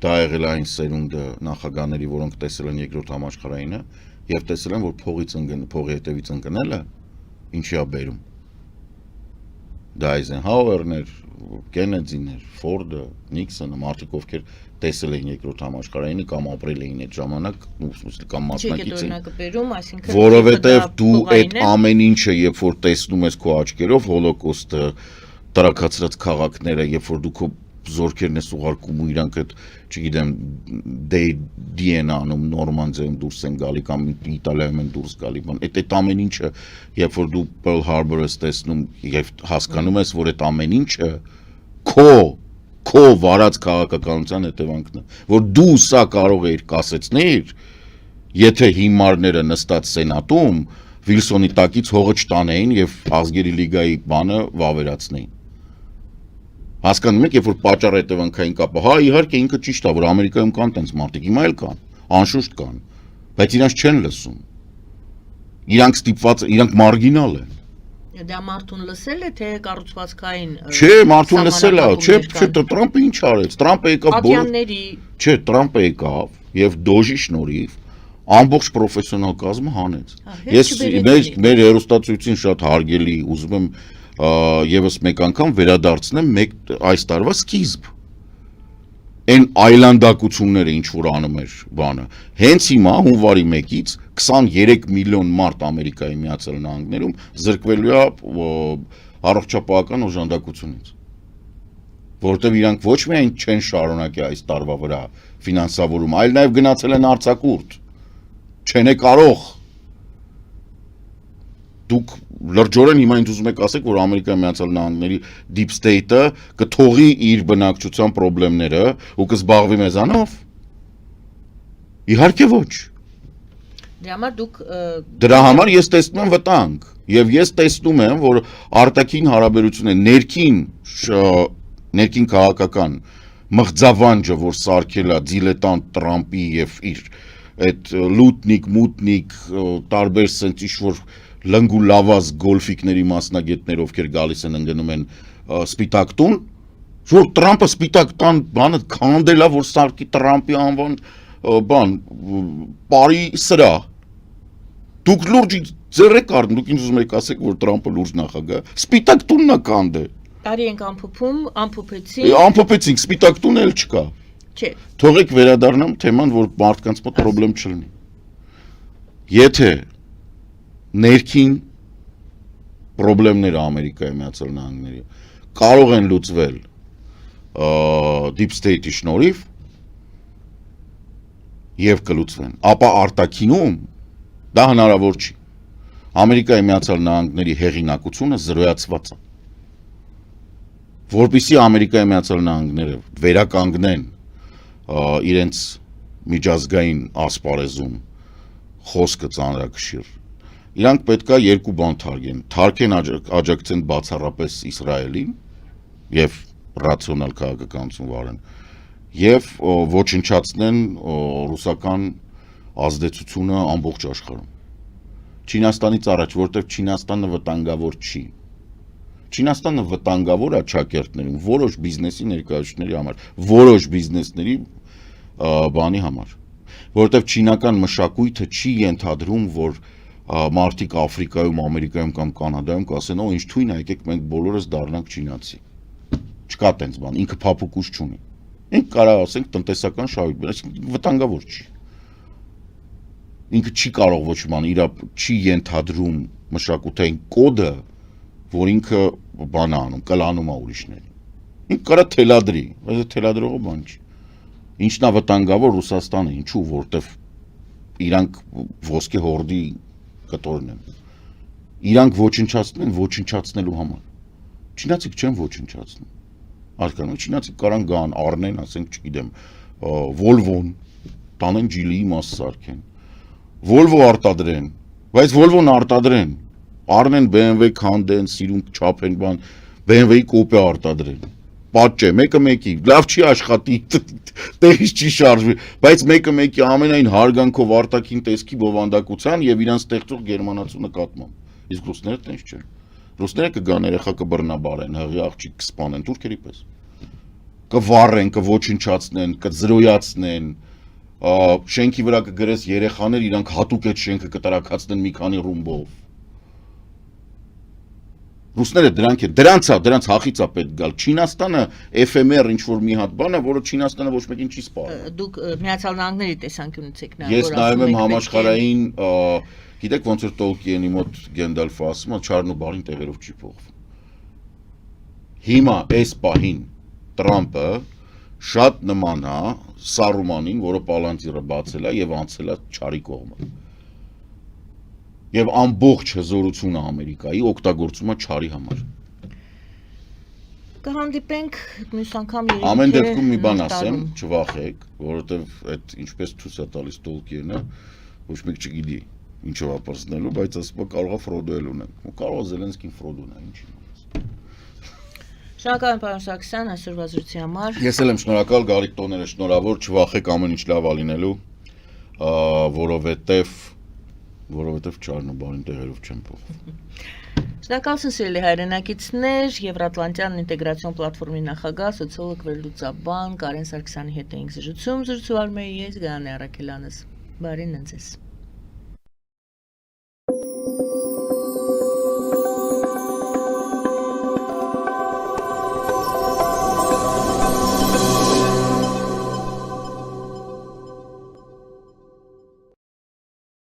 դա եղել է այն սերունդը նախագահների, որոնք տեսել են երկրորդ համաշխարհայինը, եւ տեսել են, որ փողի հետևից ընկնելը ինչի է բերում։ Դա Այզենհաուերն էր, Կենեդին էր, Ֆորդը, Նիքսոնը, մարդիկ ովքեր տեսել էին երկրորդ համաշխարհայինը կամ ապրել էին այդ ժամանակ, կամ մասնակից էին։ Որովհետև դու այդ ամեն ինչը, երբ որ տեսնում ես քո աչքերով, Հոլոկոստը, տրաքացրած քաղաքները, երբ որ դու քո զորքերն ես ուղարկում ու իրանք այդ, չգիտեմ, դի են անում Նորմանդիայում դուրս են գալի կամ Իտալիայում են դուրս գալի, այդ ամեն ինչը, երբ որ դու Pearl Harbor ես տեսնում եւ հասկանում ես, որ այդ ամեն ինչը քո վարած քաղաքականության հետևանքն է, որ դու սա կարող էիր կասեցնել, եթե հիմարները նստած սենատում Վիլսոնի տակից հողը չտանեին եւ ազգերի լիգայի բանը վավերացնեին։ Հասկանում եք, երբ որ պատճառ հետևանքային կապը, հա իհարկե ինքը ճիշտ է, որ Ամերիկայում կան տենց մարդիկ, հիմա էլ կան, անշուշտ կան, բայց իրանք չեն լսում։ Իրանք ստիպված, իրանք մարգինալ են։ Դա մարդուն լսել է, թե կառուցվածքային Չէ, մարդուն լսել է, չէ, Տրամպը ինչ արեց, Տրամպը եկավ Ատյանների Չէ, Տրամպը եկավ եւ դոժի շնորհիվ ամբողջ պրոֆեսիոնալ կազմը հանեց։ Ես մեր հերոստացույցին շատ հարգելի, ուզում եմ եւս մեկ անգամ վերադարձնեմ այս տարվա սկիզբ։ Այն այլանդակությունները ինչ որ անում էր բանը։ Հենց հիմա հունվարի 1-ից 23 միլիոն մարդ Ամերիկայի Միացյալ Նահանգներում զրկվելու է առողջապահական օժանդակությունից։ Որտեւ իրանք ոչ միայն չեն շարունակի այս տարվա վրա ֆինանսավորում, այլ նաեւ գնացել են արձակուրդ։ Չեն կարող դուք լրջորեն հիմա ինձ ուզում եք ասեք, որ Ամերիկայի Միացյալ Նահանգների Deep State-ը կթողի իր բնակչության խնդիրները ու կզբաղվի մեզանով։ Իհարկե ոչ։ Դրա համար ես տեսնում եմ վտանգ, եւ ես տեսնում եմ, որ արտաքին հարաբերությունները ներքին քաղաքական մղձավանջը, որ սարքել է դիլետանտ Տրամպի եւ իր այդ լուտնիկ, մուտնիկ տարբեր սենց ինչ որ լնգու լավազ գոլֆիկների մասնագետներ, ովքեր գալիս են ընկնում են սպիտակ տուն, որ Տրամպը սպիտակ տան բանը քանդելա, որ սարքի Տրամպի անվան բան բարի սրա։ Դուք լուրջ ձեր եք արդեն, դուք ինձ ուզում եք ասեք, որ Տրամպը լուրջ նախագահ, սպիտակ տունն է կանդե։ Տարի ենք ամփոփում, ամփոփեցինք։ Ամփոփեցինք, սպիտակ տուն էլ չկա։ Չէ։ Թողեք վերադառնամ թեման, որ մարդկանց մոտ խնդրեմ չլինի։ Եթե ներքին խնդիրները Ամերիկայի Միացյալ Նահանգների կարող են լուծվել deep state-ի շնորհիվ եւ կլուծվեն, ապա արտաքինում դա հնարավոր չի։ Ամերիկայի Միացյալ Նահանգների հեղինակությունը զրոյացված է։ Որպեսզի Ամերիկայի Միացյալ Նահանգները վերականգնեն իրենց միջազգային ասպարեզում խոսքը ծանրակշիռ, իրանք պետքա երկու բան թարգեն, թարգեն աջակցեն բացառապես Իսրայելին եւ ռացիոնալ քաղաքականություն վարեն եւ ոչնչացնեն ռուսական ազդեցությունը ամբողջ աշխարհում։ Չինաստանից առաջ, որտեղ Չինաստանը վտանգավոր չի։ Չինաստանը վտանգավոր է ճակերտներում, որոշ բիզնեսի ներկայացուցիչների համար, որոշ բիզնեսների բանի համար, որտեղ չինական մշակույթը չի ենթադրում, որ մարդիկ Աֆրիկայում, Ամերիկայում կամ Կանադայում կասեն, ինչ թույն է, եկեք մենք բոլորս դառնանք չինացի։ Չկա տենց բան, ինքը փափուկուց չունի։ Ինքը կարող ասենք տնտեսական շահույթ, այսինքն վտանգավոր չի։ Ինքը չի կարող ոչ բան, իր չի ենթադրում մշակութային կոդը, որ ինքը բան անում, կլանում է ուրիշներին։ Ինքը կարա թելադրի, բայց թելադրողը բան չի։ Ինչն է վտանգավոր Ռուսաստանը, ինչու, որտեվ իրանք ոսկե հորդի կտորն են։ Իրանք ոչնչացնեն ոչնչացնելու համար։ Չինացիք չեն ոչնչացնում։ Արկանում չինացիք կարան գան, առնեն, ասենք, չգիտեմ, Volvo-ն, տանեն Geely-ի մաս սարքեն։ Volvo արտադրեն, բայց Volvo-ն արտադրեն, առնեն BMW քանդեն, սիրուն չափեն բան, BMW-ի կոպե արտադրեն։ Պատճե, մեկը մեկի, լավ չի աշխատի, տեղից չի շարժվի, բայց մեկը մեկի ամենայն հարգանքով արտաքին տեսքի բովանդակության եւ իրանց ստեղծող գերմանացու նկատմամբ։ Իսկ ռուսները տենց չեն։ Ռուսները կգան երեխա կբռնաբարեն, հղի աղջիկ կսպանեն թուրքերի պես։ Կվառեն, կոչնչացնեն, կզրոյացնեն, շենքի վրա կգրես երեխաներ, իրանք հատուկ այդ շենքը կտրակացնեն մի քանի ռումբով։ Ռուսները դրանք են, դրանց հախից է պետք գալ։ Չինաստանը էֆեմեր ինչ-որ մի հատ բան է, որը Չինաստանը ոչ մեկին չի սպառնում։ Դուք Միացյալ Նահանգների տեսանկյունից եք նայում։ Ես նայում եմ համաշխարհային, գիտեք ոնց որ Տոլկիենի մոտ Գենդալֆը ասում է, չարն ու բարին տեղերով չի փոխվում։ Հիմա այս պահին Տրամպը շատ նման է Սարումանին, որը Պալանտիրը բացել է եւ անցել է չարի կողմը։ Եվ ամբողջ հզորությունը Ամերիկայի օգտագործում է չարի համար։ Կհանդիպենք մյուս անգամ երևի։ Ամեն դեպքում մի բան ասեմ, չվախեք, որովհետև այդ ինչպես ցույց է տալիս Տոլկիենը, ոչ մեկ չգիտի ինչով ապրծնելու, բայց ասում է կարող է Ֆրոդոել ունենք։ Ու կարող է Զելենսկին Ֆրոդոն է, ինչի՞։ Շնորհակալ եմ պարոն Սարգսյան, այսօրվա զրույցի համար։ Ես էլ եմ շնորհակալ, Գարիկ տոները շնորհավոր, չվախեք ամեն ինչ լավ ալինելու, որովհետև չարն ու բարին տեղերով չեն փոխվում։ Շնորհակալություն սիրելի հայրենակիցներ, Եվրատլանտյան ինտեգրացիոն պլատֆորմի նախագահ, սոցիոլոգ վերլուծաբան Կարեն Սարգսյանի հետ էինք զրուցում, զրուցուար մեի ես Գայանե Առաքելյանս։ Բարին ընձես։